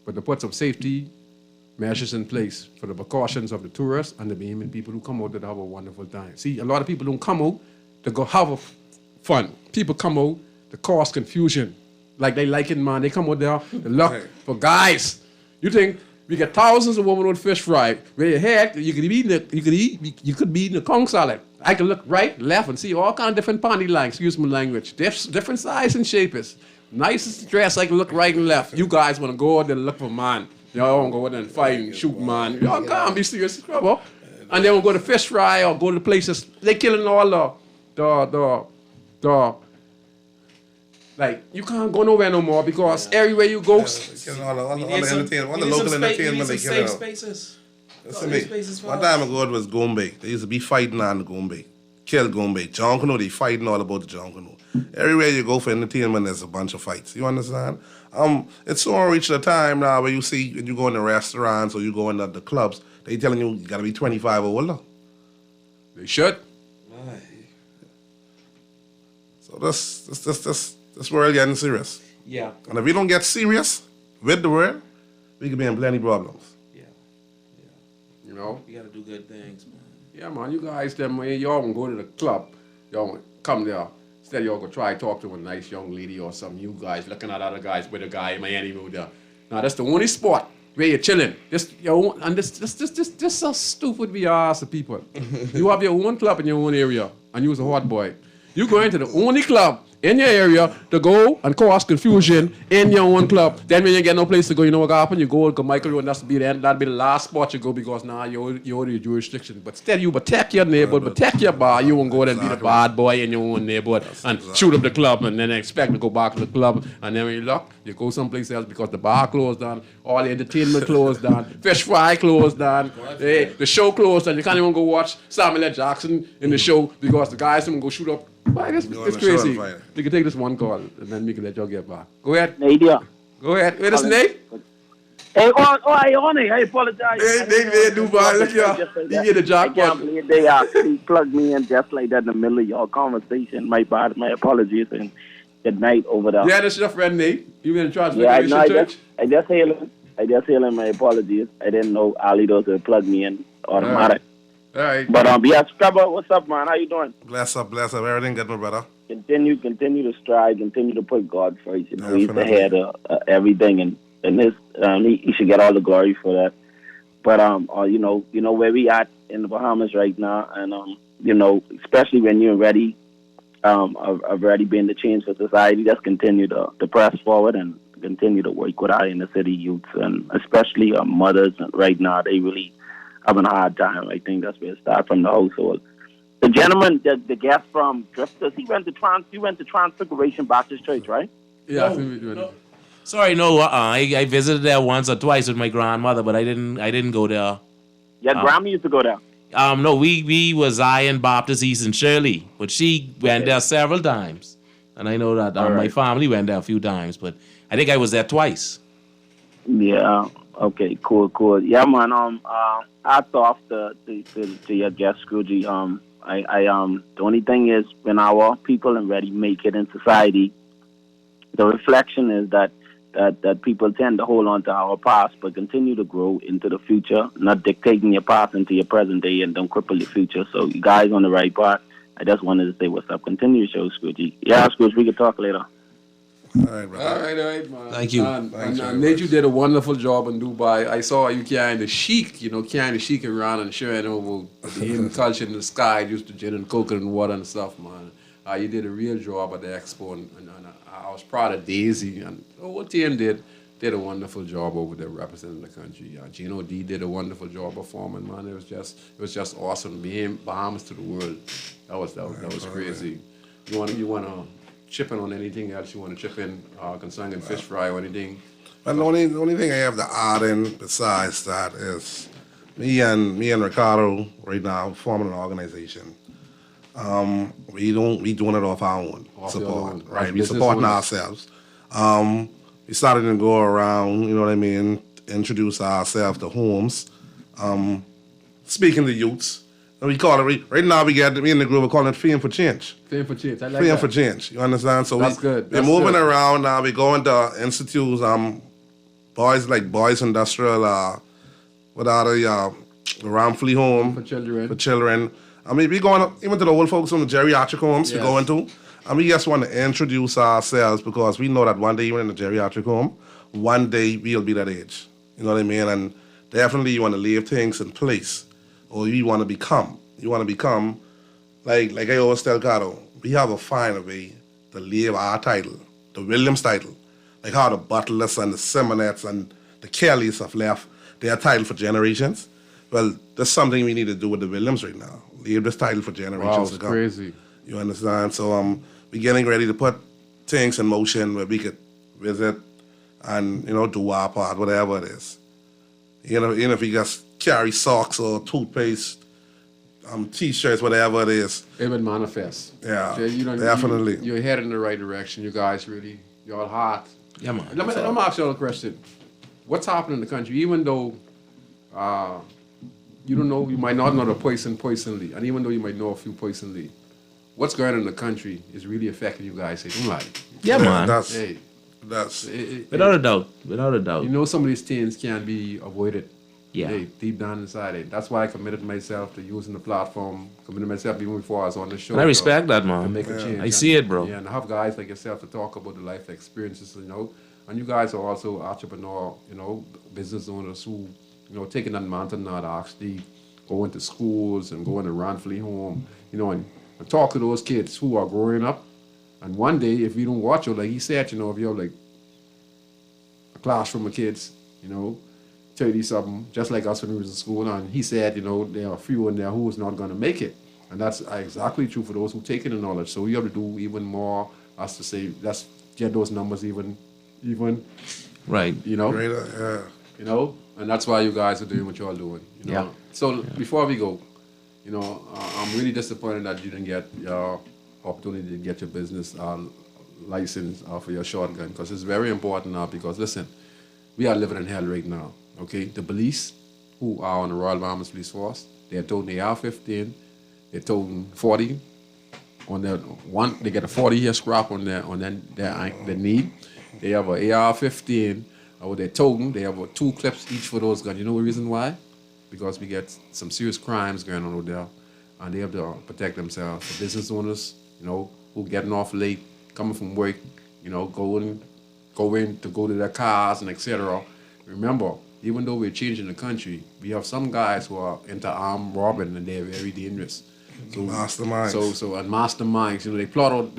Speaker 6: but to put some safety measures in place for the precautions of the tourists and the Bahamian people who come out to have a wonderful time. See, a lot of people don't come out to go have fun. People come out to cause confusion. Like they like it, man. They come out there to look for guys. You think we get thousands of women with fish fry. Where your head, you could be eating the conch salad. I can look right, left, and see all kind of different panty lines. Excuse my language. Different size and shapes. Nicest dress. I can look right and left. You guys want to go out there and look for man. Y'all want to go out there and fight and shoot man. Y'all can't be serious, trouble. And then we'll go to fish fry or go to places. They killing all the like, you can't go nowhere no more because everywhere you go,
Speaker 4: All the local entertainment they killing out.
Speaker 5: Spaces.
Speaker 4: Listen to me. One time ago it was Gombe. They used to be fighting on the Gombe. Kill Gombe. John Canoe, they fighting all about the John Canoe. Everywhere you go for entertainment, there's a bunch of fights. You understand? It's so reached a time now where you see, when you go in the restaurants or you go in the clubs, they telling you got to be 25 or older.
Speaker 6: they should.
Speaker 4: So this world getting serious.
Speaker 5: Yeah.
Speaker 4: And if we don't get serious with the world, we could be in plenty problems.
Speaker 6: You know?
Speaker 5: You gotta do good things, man.
Speaker 6: Yeah, man, you guys, them, y'all gonna go to the club, y'all gonna come there. Instead, y'all gonna try to talk to a nice young lady or some you guys looking at other guys with a guy in Miami over there. Now, that's the only spot where you're chilling. This so stupid we are as a people. You have your own club in your own area, and you're a hot boy. You go into the only club in your area to go and cause confusion in your own club. Then when you get no place to go, you know what happen? You go to Michael Road, and that'll be the last spot you go because now you're your jurisdiction. But still, you protect your neighborhood, protect your bar. You won't go there and be the bad boy in your own neighborhood and shoot up the club and then expect to go back to the club. And then when you look, you go someplace else because the bar closed down, all the entertainment closed down, fish fry closed down, the show closed down. You can't even go watch Samuel L. Jackson in the show because the guys don't go shoot up. Why, it's crazy. We can take this one call and then we can let y'all get back. Go ahead.
Speaker 7: Nadia.
Speaker 6: Go ahead. Wait, this Nate?
Speaker 7: Hey, I apologize.
Speaker 6: Nate, Dubai, look here. You get the
Speaker 7: I
Speaker 6: jackpot.
Speaker 7: can't believe they actually plugged me in just like that in the middle of your conversation. My apologies and good night over there.
Speaker 6: Yeah, this is your friend Nate. You been in
Speaker 7: Transfiguration
Speaker 6: Church?
Speaker 7: I just hailed my apologies. I didn't know Ali does plug me in automatic.
Speaker 6: All right.
Speaker 7: But yeah, Scrubber, what's up, man? How you doing?
Speaker 4: Bless up. Everything good, my brother.
Speaker 7: Continue to strive, continue to put God first. You know, he's the head of everything, and this he should get all the glory for that. But you know where we at in the Bahamas right now, and especially when you're ready, of already being the change for society, just continue to press forward and continue to work with our inner city youths, and especially mothers. Right now, they really having a hard time. I think that's where it starts from the household. The gentleman, the guest from Drifters, he went to Transfiguration Baptist Church, right?
Speaker 6: Yeah, I think we do.
Speaker 5: Sorry, no. I visited there once or twice with my grandmother, but I didn't go there.
Speaker 7: Yeah, grandma used to go there.
Speaker 5: No, we was Zion Baptist East in Shirley, but she went there several times, and I know that my family went there a few times, but I think I was there twice.
Speaker 7: Yeah. Okay. Cool. Yeah, man. Hats off to your guest, Scroogey. The only thing is, when our people and ready make it in society, the reflection is that people tend to hold on to our past, but continue to grow into the future, not dictating your past into your present day, and don't cripple your future. So you guys on the right path. I just wanted to say what's up. Continue to show, Scroogey. Yeah, Scrooge, we can talk later.
Speaker 4: All right, brother.
Speaker 6: All right, man.
Speaker 5: Thank you.
Speaker 6: And Nate, you did a wonderful job in Dubai. I saw you carrying the chic, around and sharing over the hidden culture in the sky, used to gin and coconut and water and stuff, man. You did a real job at the expo, and I was proud of Daisy, and the whole team did a wonderful job over there representing the country. Gino D did a wonderful job performing, man. It was just awesome. Being Bahamas to the world, that was crazy. You wanna chip in on anything else you want to chip in concerning fish fry or anything?
Speaker 4: But the only thing I have to add in besides that is me and Ricardo right now forming an organization. We doing it off our own support, right? We supporting ourselves. We started to go around, you know what I mean, introduce ourselves to homes, speaking to youths. And we call it, right now we in the group, we're calling it Fame for Change.
Speaker 6: Fame for Change, I like
Speaker 4: Fame
Speaker 6: that.
Speaker 4: for Change, you understand? So
Speaker 6: That's good.
Speaker 4: We're moving around now, we're going to institutes, Boys Industrial, the Ramfleet Home.
Speaker 6: For children.
Speaker 4: I mean, we're going even to the old folks from the geriatric homes
Speaker 6: Yes.
Speaker 4: we're going to. And we just want to introduce ourselves because we know that one day, even in the geriatric home, one day we'll be that age. You know what I mean? And definitely you want to leave things in place. Or you want to become. You want to become, like I always tell Caro, we have to find a way to leave our title, the Williams title. Like how the Butlers and the Simonettes and the Kellys have left their title for generations. Well, that's something we need to do with the Williams right now. Leave this title for generations
Speaker 6: Wow,
Speaker 4: to
Speaker 6: it's
Speaker 4: come.
Speaker 6: crazy.
Speaker 4: You understand? So we're getting ready to put things in motion where we could visit and, do our part, whatever it is. Even if we just carry socks or toothpaste, T-shirts, whatever it is.
Speaker 6: It would manifest.
Speaker 4: Yeah,
Speaker 6: So,
Speaker 4: definitely.
Speaker 6: You're headed in the right direction. You guys really, you're hot.
Speaker 5: Yeah, man.
Speaker 6: Let me ask you a question. What's happening in the country? Even though you don't know, you might not know the Poison Lee, and even though you might know a few Poison Lee, what's going on in the country is really affecting you guys. Don't lie.
Speaker 5: Yeah, man.
Speaker 4: That's
Speaker 5: Without a doubt.
Speaker 6: You know, some of these things can be avoided.
Speaker 5: Yeah.
Speaker 6: Hey, deep down inside it. That's why I committed myself to using the platform. Committed myself even before I was on the show.
Speaker 5: And I respect that,
Speaker 6: To
Speaker 5: man.
Speaker 6: make a change.
Speaker 5: I see it, bro.
Speaker 6: Yeah, and I have guys like yourself to talk about the life experiences, And you guys are also entrepreneur, business owners who, taking that mountain now to actually go into schools and go into Ranfleet Home, and talk to those kids who are growing up. And one day, if you don't watch it, like he said, if you have like a classroom of kids, 30-something, just like us when we was in school, and he said, there are a few in there who's not going to make it. And that's exactly true for those who take in the knowledge. So you have to do even more, as to say, let's get those numbers even,
Speaker 5: Right.
Speaker 4: greater,
Speaker 6: and that's why you guys are doing what you're doing.
Speaker 5: Yeah.
Speaker 6: So before we go, I'm really disappointed that you didn't get your opportunity to get your business license for your shotgun, because it's very important now. Because listen, we are living in hell right now. Okay, the police who are on the Royal Bahamas Police Force, they're toting the AR-15, they're toting 40 on their one. They get a 40-year scrap on their knee. They have a AR-15. They're toting. They have 2 clips each for those guns. You know the reason why? Because we get some serious crimes going on over there, and they have to protect themselves. The business owners, who getting off late, coming from work, going to go to their cars and etc. Remember, even though we're changing the country, we have some guys who are into armed robbing, and they're very dangerous. So
Speaker 4: Masterminds.
Speaker 6: So and masterminds, they plot out,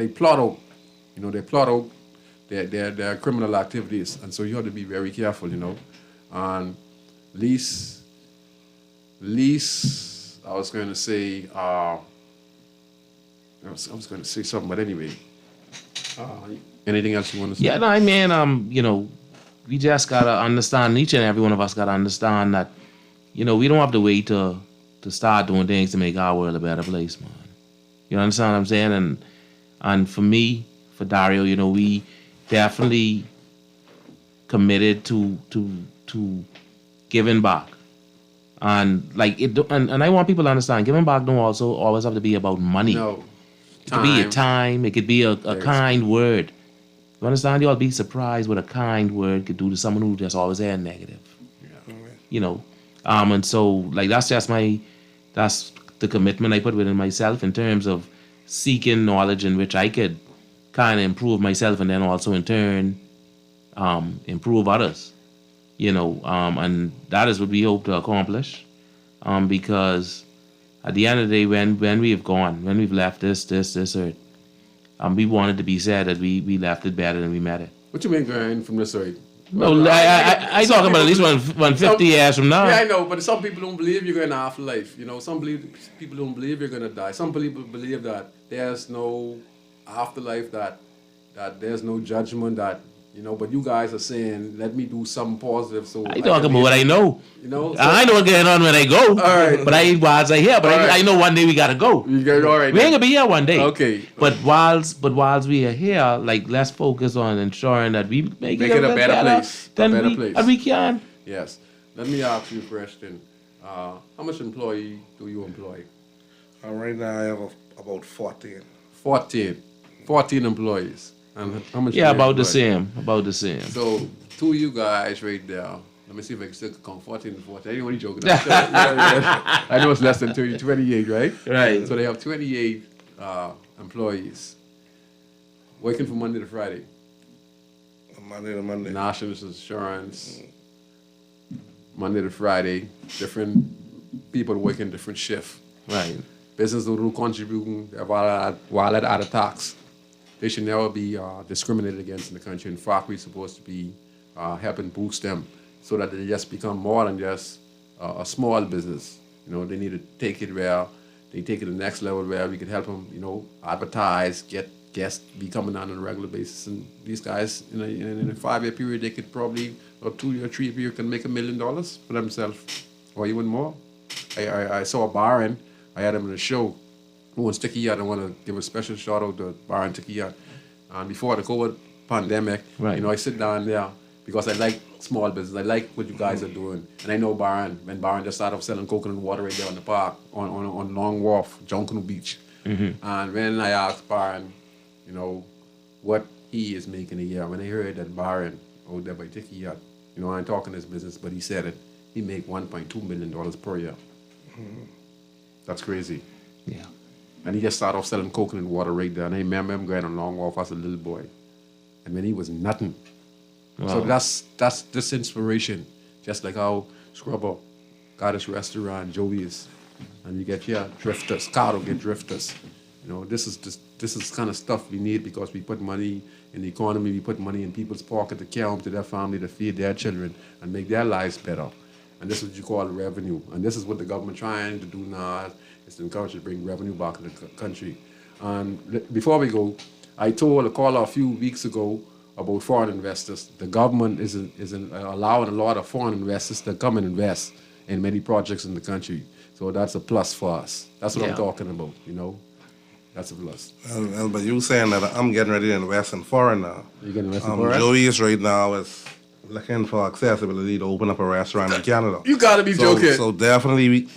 Speaker 6: their criminal activities, and so you have to be very careful, And least I was going to say, I was going to say something, but anyway. Anything else you want to say?
Speaker 5: Yeah, no, I mean, we just gotta understand. Each and every one of us gotta understand that, we don't have to wait to start doing things to make our world a better place, man. You understand what I'm saying? And for me, for Dario, we definitely committed to giving back. And and I want people to understand, giving back don't also always have to be about money.
Speaker 6: No.
Speaker 5: It could be a time, it could be a kind word. You understand? You'll be surprised what a kind word could do to someone who just always had negative. Yeah. And so that's the commitment I put within myself in terms of seeking knowledge in which I could kind of improve myself and then also in turn improve others. And that is what we hope to accomplish. Because at the end of the day, when we've left this earth, we wanted to be said that we left it better than we met it.
Speaker 6: What you mean going from this earth?
Speaker 5: No, I talking about at least 150 years from now.
Speaker 6: Yeah, I know, but some people don't believe you're going to afterlife. Some people don't believe you're going to die. Some people believe that there's no afterlife, that there's no judgment, but you guys are saying, let me do something positive. So
Speaker 5: I talking about what I know.
Speaker 6: So
Speaker 5: I know what's going on when I go.
Speaker 6: All right.
Speaker 5: But I ain't whilst I here. But I know one day we gotta go.
Speaker 6: You got all right.
Speaker 5: We ain't gonna be here one day.
Speaker 6: Okay.
Speaker 5: But whilst we are here, let's focus on ensuring that we make it a better place. And we can.
Speaker 6: Yes. Let me ask you a question. How much employee do you employ?
Speaker 4: Right now I have about 14.
Speaker 6: 14 employees. And how much?
Speaker 5: Yeah, about the same. About the same.
Speaker 6: So, two of you guys right there. Let me see if I can still count 14 and 14. I ain't only joking. Yeah. I know it's less than 30, 28, right?
Speaker 5: Right.
Speaker 6: So they have 28 employees working from Monday to Friday.
Speaker 4: Monday to Monday.
Speaker 6: National insurance. Monday to Friday. Different people working different shifts.
Speaker 5: Right.
Speaker 6: Business who contributing while at other tax. They should never be discriminated against in the country. In fact, we're supposed to be helping boost them so that they just become more than just a small business. They need to take it where they take it to the next level where we can help them, advertise, get guests be coming on a regular basis. And these guys, in a 5-year period, they could probably, or 2 or 3 year can make $1 million for themselves or even more. I saw Byron. I had him in a show. Who owns Tiki Yacht. I want to give a special shout out to Byron Tiki Yacht. Before the COVID pandemic,
Speaker 5: right.
Speaker 6: I sit down there because I like small business. I like what you guys are doing. And I know Byron, when Byron just started off selling coconut water right there on the park, on Long Wharf, Junkanoo Beach.
Speaker 5: Mm-hmm.
Speaker 6: And when I asked Byron, what he is making a year, when I heard that Byron out there by Tiki Yacht, I ain't talking his business, but he said it, he make $1.2 million per year. Mm-hmm. That's crazy.
Speaker 5: Yeah.
Speaker 6: And he just started off selling coconut water right there. And I remember him going on Long Wharf as a little boy. And when he was nothing. Wow. So that's this inspiration. Just like how Scrubber got his restaurant, Joey's. And you get here, Drifters. Cardo get Drifters. This is kind of stuff we need because we put money in the economy, we put money in people's pocket to care home to their family, to feed their children, and make their lives better. And this is what you call revenue. And this is what the government trying to do now, is to encourage to bring revenue back to the country. And before we go, I told a caller a few weeks ago about foreign investors. The government isn't allowing a lot of foreign investors to come and invest in many projects in the country. So that's a plus for us. That's what I'm talking about, That's a plus.
Speaker 4: But you saying that I'm getting ready to invest in foreign now.
Speaker 6: You getting invest in foreign?
Speaker 4: Joey's right now is looking for accessibility to open up a restaurant in Canada.
Speaker 6: You gotta be joking.
Speaker 4: So definitely,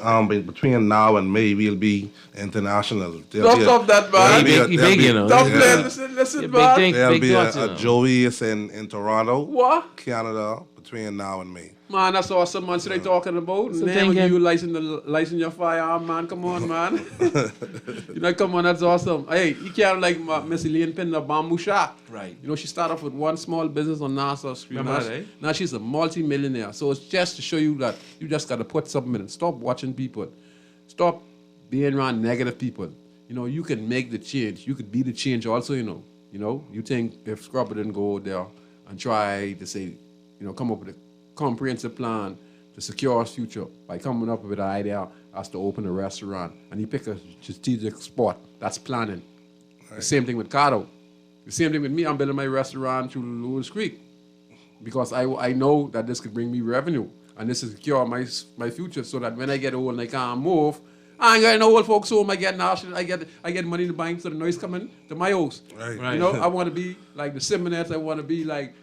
Speaker 4: between now and May, we'll be international.
Speaker 6: Don't stop that, man.
Speaker 5: Big,
Speaker 6: Don't play. Listen, man.
Speaker 4: There'll be a Joey's in Toronto,
Speaker 6: what?
Speaker 4: Canada, between now and May.
Speaker 6: Man, that's awesome, man. So they talking about?
Speaker 5: So
Speaker 6: Never give you license your firearm, man. Come on, man. Come on, that's awesome. Hey, you can't like Miss Elaine Pin, the bamboo shop.
Speaker 5: Right.
Speaker 6: She started off with one small business on Nassau Street.
Speaker 5: Remember that, eh?
Speaker 6: Now she's a multi-millionaire. So it's just to show you that you just got to put something in. Stop watching people. Stop being around negative people, you know, you can make the change. You could be the change also, you know. You know, you think if Scrubber didn't go out there and try to say, you know, come up with a comprehensive plan to secure our future by coming up with an idea as to open a restaurant, and he pick a strategic spot, that's planning. The same thing with Cado. The same thing with me. I'm building my restaurant through Lewis Creek because I know that this could bring me revenue and this is secure my future so that when I get old and I can't move, I ain't got no old folks home. I get national. I get money in the bank so the noise coming to my house.
Speaker 4: Right.
Speaker 6: You know, I want to be like the Simonettes. I want to be like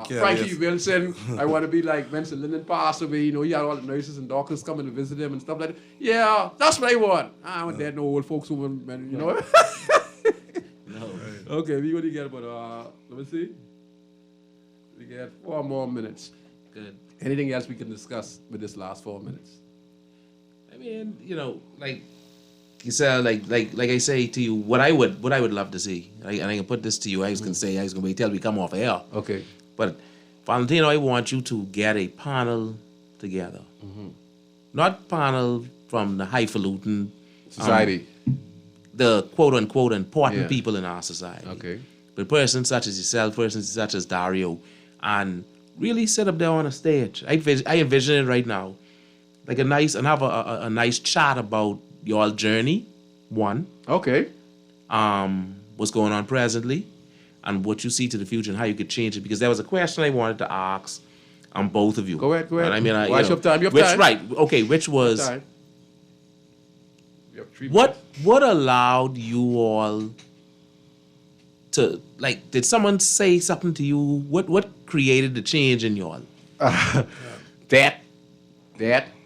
Speaker 6: Frankie Wilson. I want to be like Vincent Linden passed away. You know, he had all the nurses and doctors coming to visit him and stuff like that. Yeah, that's what I want. I want that no old folks home. You know.
Speaker 5: No.
Speaker 6: Okay, we only get about let me see. We get 4 more minutes.
Speaker 5: Good.
Speaker 6: Anything else we can discuss with this last 4 minutes?
Speaker 5: I mean, you know, like you said, like I say to you, what I would love to see, and I can put this to you. I was gonna wait till we come off air.
Speaker 6: Okay.
Speaker 5: But Valentino, I want you to get a panel together, not panel from the highfalutin
Speaker 6: Society.
Speaker 5: the quote unquote important
Speaker 6: Yeah.
Speaker 5: people in our society.
Speaker 6: Okay.
Speaker 5: But persons such as yourself, persons such as Dario, and really sit up there on a stage. I envision it right now. Like have a nice chat about your journey, one,
Speaker 6: Okay.
Speaker 5: what's going on presently, and what you see to the future and how you could change it. Because there was a question I wanted to ask both of you.
Speaker 6: Go ahead.
Speaker 5: And I mean,
Speaker 6: Watch your time. You have
Speaker 5: which,
Speaker 6: time.
Speaker 5: Right. Okay. Which was
Speaker 6: Time. You have 3
Speaker 5: what allowed you all to, like? Did someone say something to you? What created the change in y'all?
Speaker 6: That,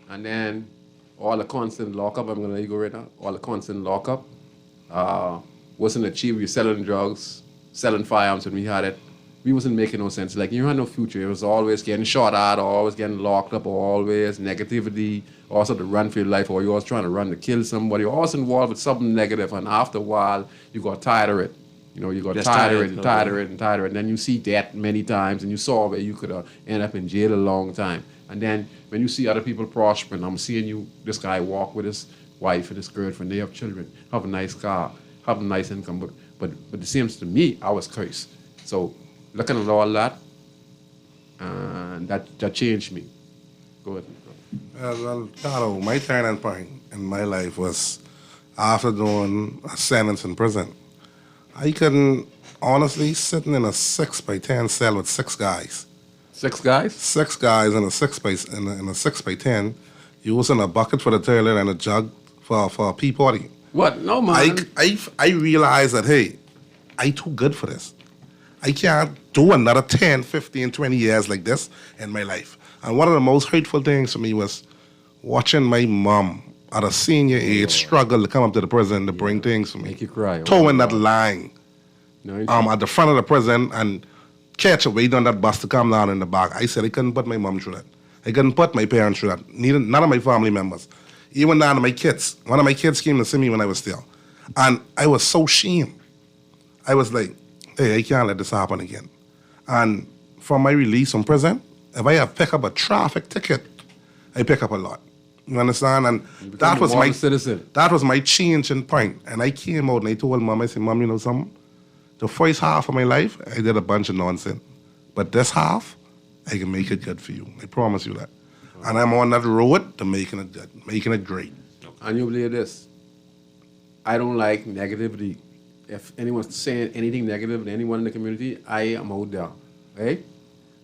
Speaker 6: and then all the constant lockup. I'm gonna let you go right now. All the constant lockup wasn't achieved. We were selling drugs, selling firearms when we had it. We wasn't making no sense. Like, you had no future. It was always getting shot at, or always getting locked up, or always negativity, also to run for your life, or you're always trying to run to kill somebody, or always involved with something negative, and after a while, you got tired of it. You know, you got
Speaker 5: Just
Speaker 6: tired of
Speaker 5: tired,
Speaker 6: it and tired of it and tired of it. And then you see that many times, and you saw where you could end up in jail a long time. And then when you see other people prospering, I'm seeing this guy walk with his wife and his girlfriend, they have children, have a nice car, have a nice income, but it seems to me I was cursed. So looking at all that, and that changed me. Go ahead.
Speaker 4: Well, Carlo, my turning point in my life was after doing a sentence in prison. I couldn't, honestly, sitting in a 6x10 cell with 6 guys.
Speaker 6: 6 guys?
Speaker 4: 6 guys in a 6x10, using a bucket for the toilet and a jug for a pee party.
Speaker 6: What? No, man.
Speaker 4: I realized that, hey, I too good for this. I can't do another 10, 15, 20 years like this in my life. And one of the most hurtful things for me was watching my mom at a senior age struggle to come up to the prison to bring things for me.
Speaker 6: Make you cry.
Speaker 4: Towing that line
Speaker 6: No,
Speaker 4: at the front of the prison and catch a wait on that bus to come down in the back. I said I couldn't put my mom through that. I couldn't put my parents through that. None of my family members. Even down to my kids. One of my kids came to see me when I was still. And I was so ashamed. I was like, hey, I can't let this happen again. And from my release from prison, if I have pick up a traffic ticket, I pick up a lot. You understand? And that was my
Speaker 6: citizen.
Speaker 4: That was my changing point. And I came out and I told Mom, I said, Mom, you know something? The first half of my life, I did a bunch of nonsense. But this half, I can make it good for you. I promise you that. And I'm on that road to making it good, making it great.
Speaker 6: And you believe this? I don't like negativity. If anyone's saying anything negative to anyone in the community, I am out there. Hey?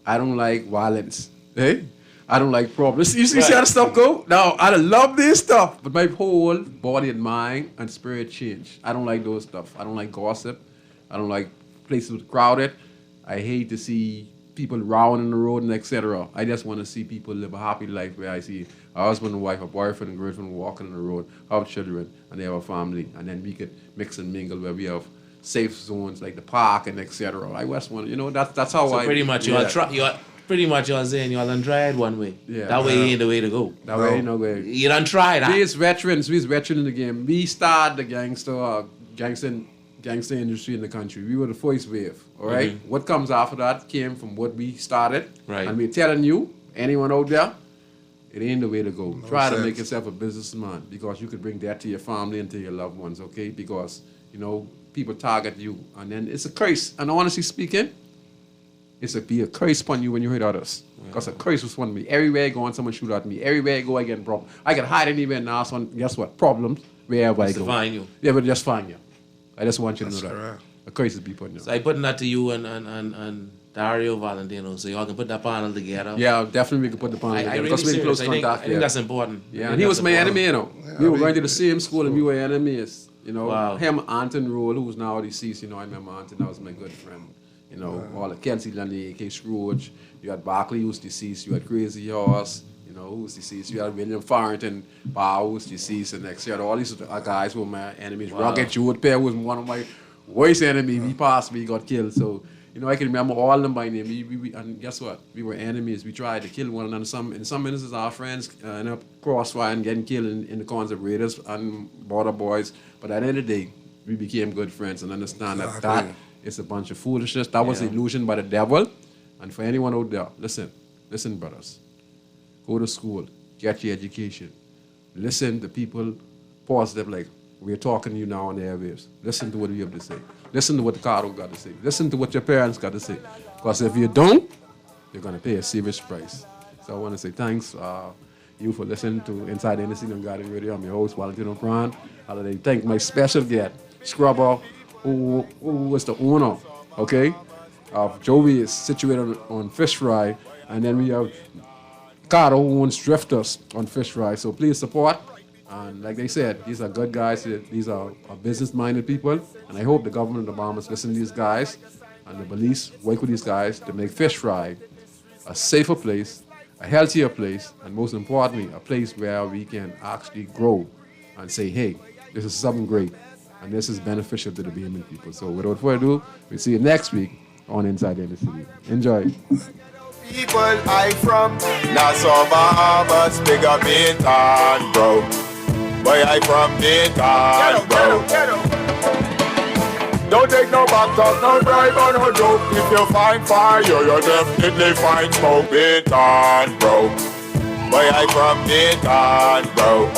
Speaker 6: I don't like violence. Hey? I don't like problems. You see how the stuff go? Now, I love this stuff, but my whole body and mind and spirit change. I don't like those stuff. I don't like gossip. I don't like places crowded. I hate to see people rowing in the road and etc. I just want to see people live a happy life where I see a husband and wife, a boyfriend and girlfriend walking in the road, have children, and they have a family, and then we could mix and mingle where we have safe zones like the park and etc. I just want, that's how I.
Speaker 5: Pretty much y'all saying y'all done tried one way.
Speaker 6: Yeah.
Speaker 5: That way ain't the way to go.
Speaker 6: That way ain't no way.
Speaker 5: You done tried.
Speaker 6: We as veterans, in the game. We started the gangster industry in the country. We were the first wave, all right?
Speaker 5: Mm-hmm.
Speaker 6: What comes after that came from what we started.
Speaker 5: Right.
Speaker 6: And we're telling you, anyone out there, It ain't the way to go. Try to
Speaker 4: sense.
Speaker 6: make yourself a businessman because you could bring that to your family and to your loved ones, okay? Because, people target you and then it's a curse. And honestly speaking, it's be a curse upon you when you hurt others. Because a curse was upon me. Everywhere I go and someone shoot at me. Everywhere I go, I get problems. I can hide anywhere now, so guess what? Problems wherever I go.
Speaker 5: Find you.
Speaker 6: Yeah, but just find you. I just want you to know that.
Speaker 4: correct.
Speaker 6: A curse is be upon you.
Speaker 5: So I putting that to you and Dario Valentino, so y'all can put that panel together.
Speaker 6: Yeah, definitely we could put the panel
Speaker 5: I
Speaker 6: together.
Speaker 5: really
Speaker 6: Because we're in
Speaker 5: serious.
Speaker 6: close
Speaker 5: I think
Speaker 6: contact.
Speaker 5: that's important. I
Speaker 6: Yeah,
Speaker 5: think
Speaker 6: and he was
Speaker 5: that's
Speaker 6: my
Speaker 5: important.
Speaker 6: enemy, we were going to the same school and we were enemies.
Speaker 5: Wow.
Speaker 6: Him, Anton Rule, who's now deceased, I remember Anton, that was my good friend. All the Kelsey Lundy, A.K. Scrooge, you had Barkley, who's deceased, you had Crazy Horse, who's deceased, you had William Farrington, Bow, who's deceased, and next you had all these guys who were my enemies.
Speaker 5: Wow.
Speaker 6: Rocket Jewett Pair was one of my worst enemies. He passed me, he got killed. So, I can remember all of them by name. We and guess what? We were enemies. We tried to kill one another. In some instances, our friends end up crossfire and getting killed in the cons of Raiders and Border Boys. But at the end of the day, we became good friends and understand that is a bunch of foolishness. That was illusion by the devil. And for anyone out there, listen, brothers. Go to school, get your education. Listen to people positive like we're talking to you now on the airwaves. Listen to what we have to say. Listen to what the Cardo got to say. Listen to what your parents got to say. Because if you don't, you're going to pay a serious price. So I want to say thanks you for listening to Inside the Industry on Guardian Radio. I'm your host, Valentino Pran. I would like to thank my special guest, Scrubber, who was the owner, of Joey is situated on Fish Fry. And then we have Cardo, who owns Drifters on Fish Fry. So please support. And like they said, these are good guys. These are business-minded people. And I hope the government of Obama is listening to these guys and the police work with these guys to make Fish Fry a safer place, a healthier place, and most importantly, a place where we can actually grow and say, hey, this is something great. And this is beneficial to the Bahamian people. So without further ado, we'll see you next week on Inside the City. Enjoy.
Speaker 8: People I from Nassau, Bahamas, big up Bintan, bro. Boy, I from Bintan, bro. Don't take no back talk, no bribe or no joke. If you find fire, you definitely find smoke. Bintan, bro. Boy, I from Bintan, bro.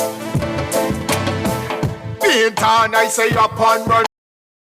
Speaker 8: Bintan, I say up and run.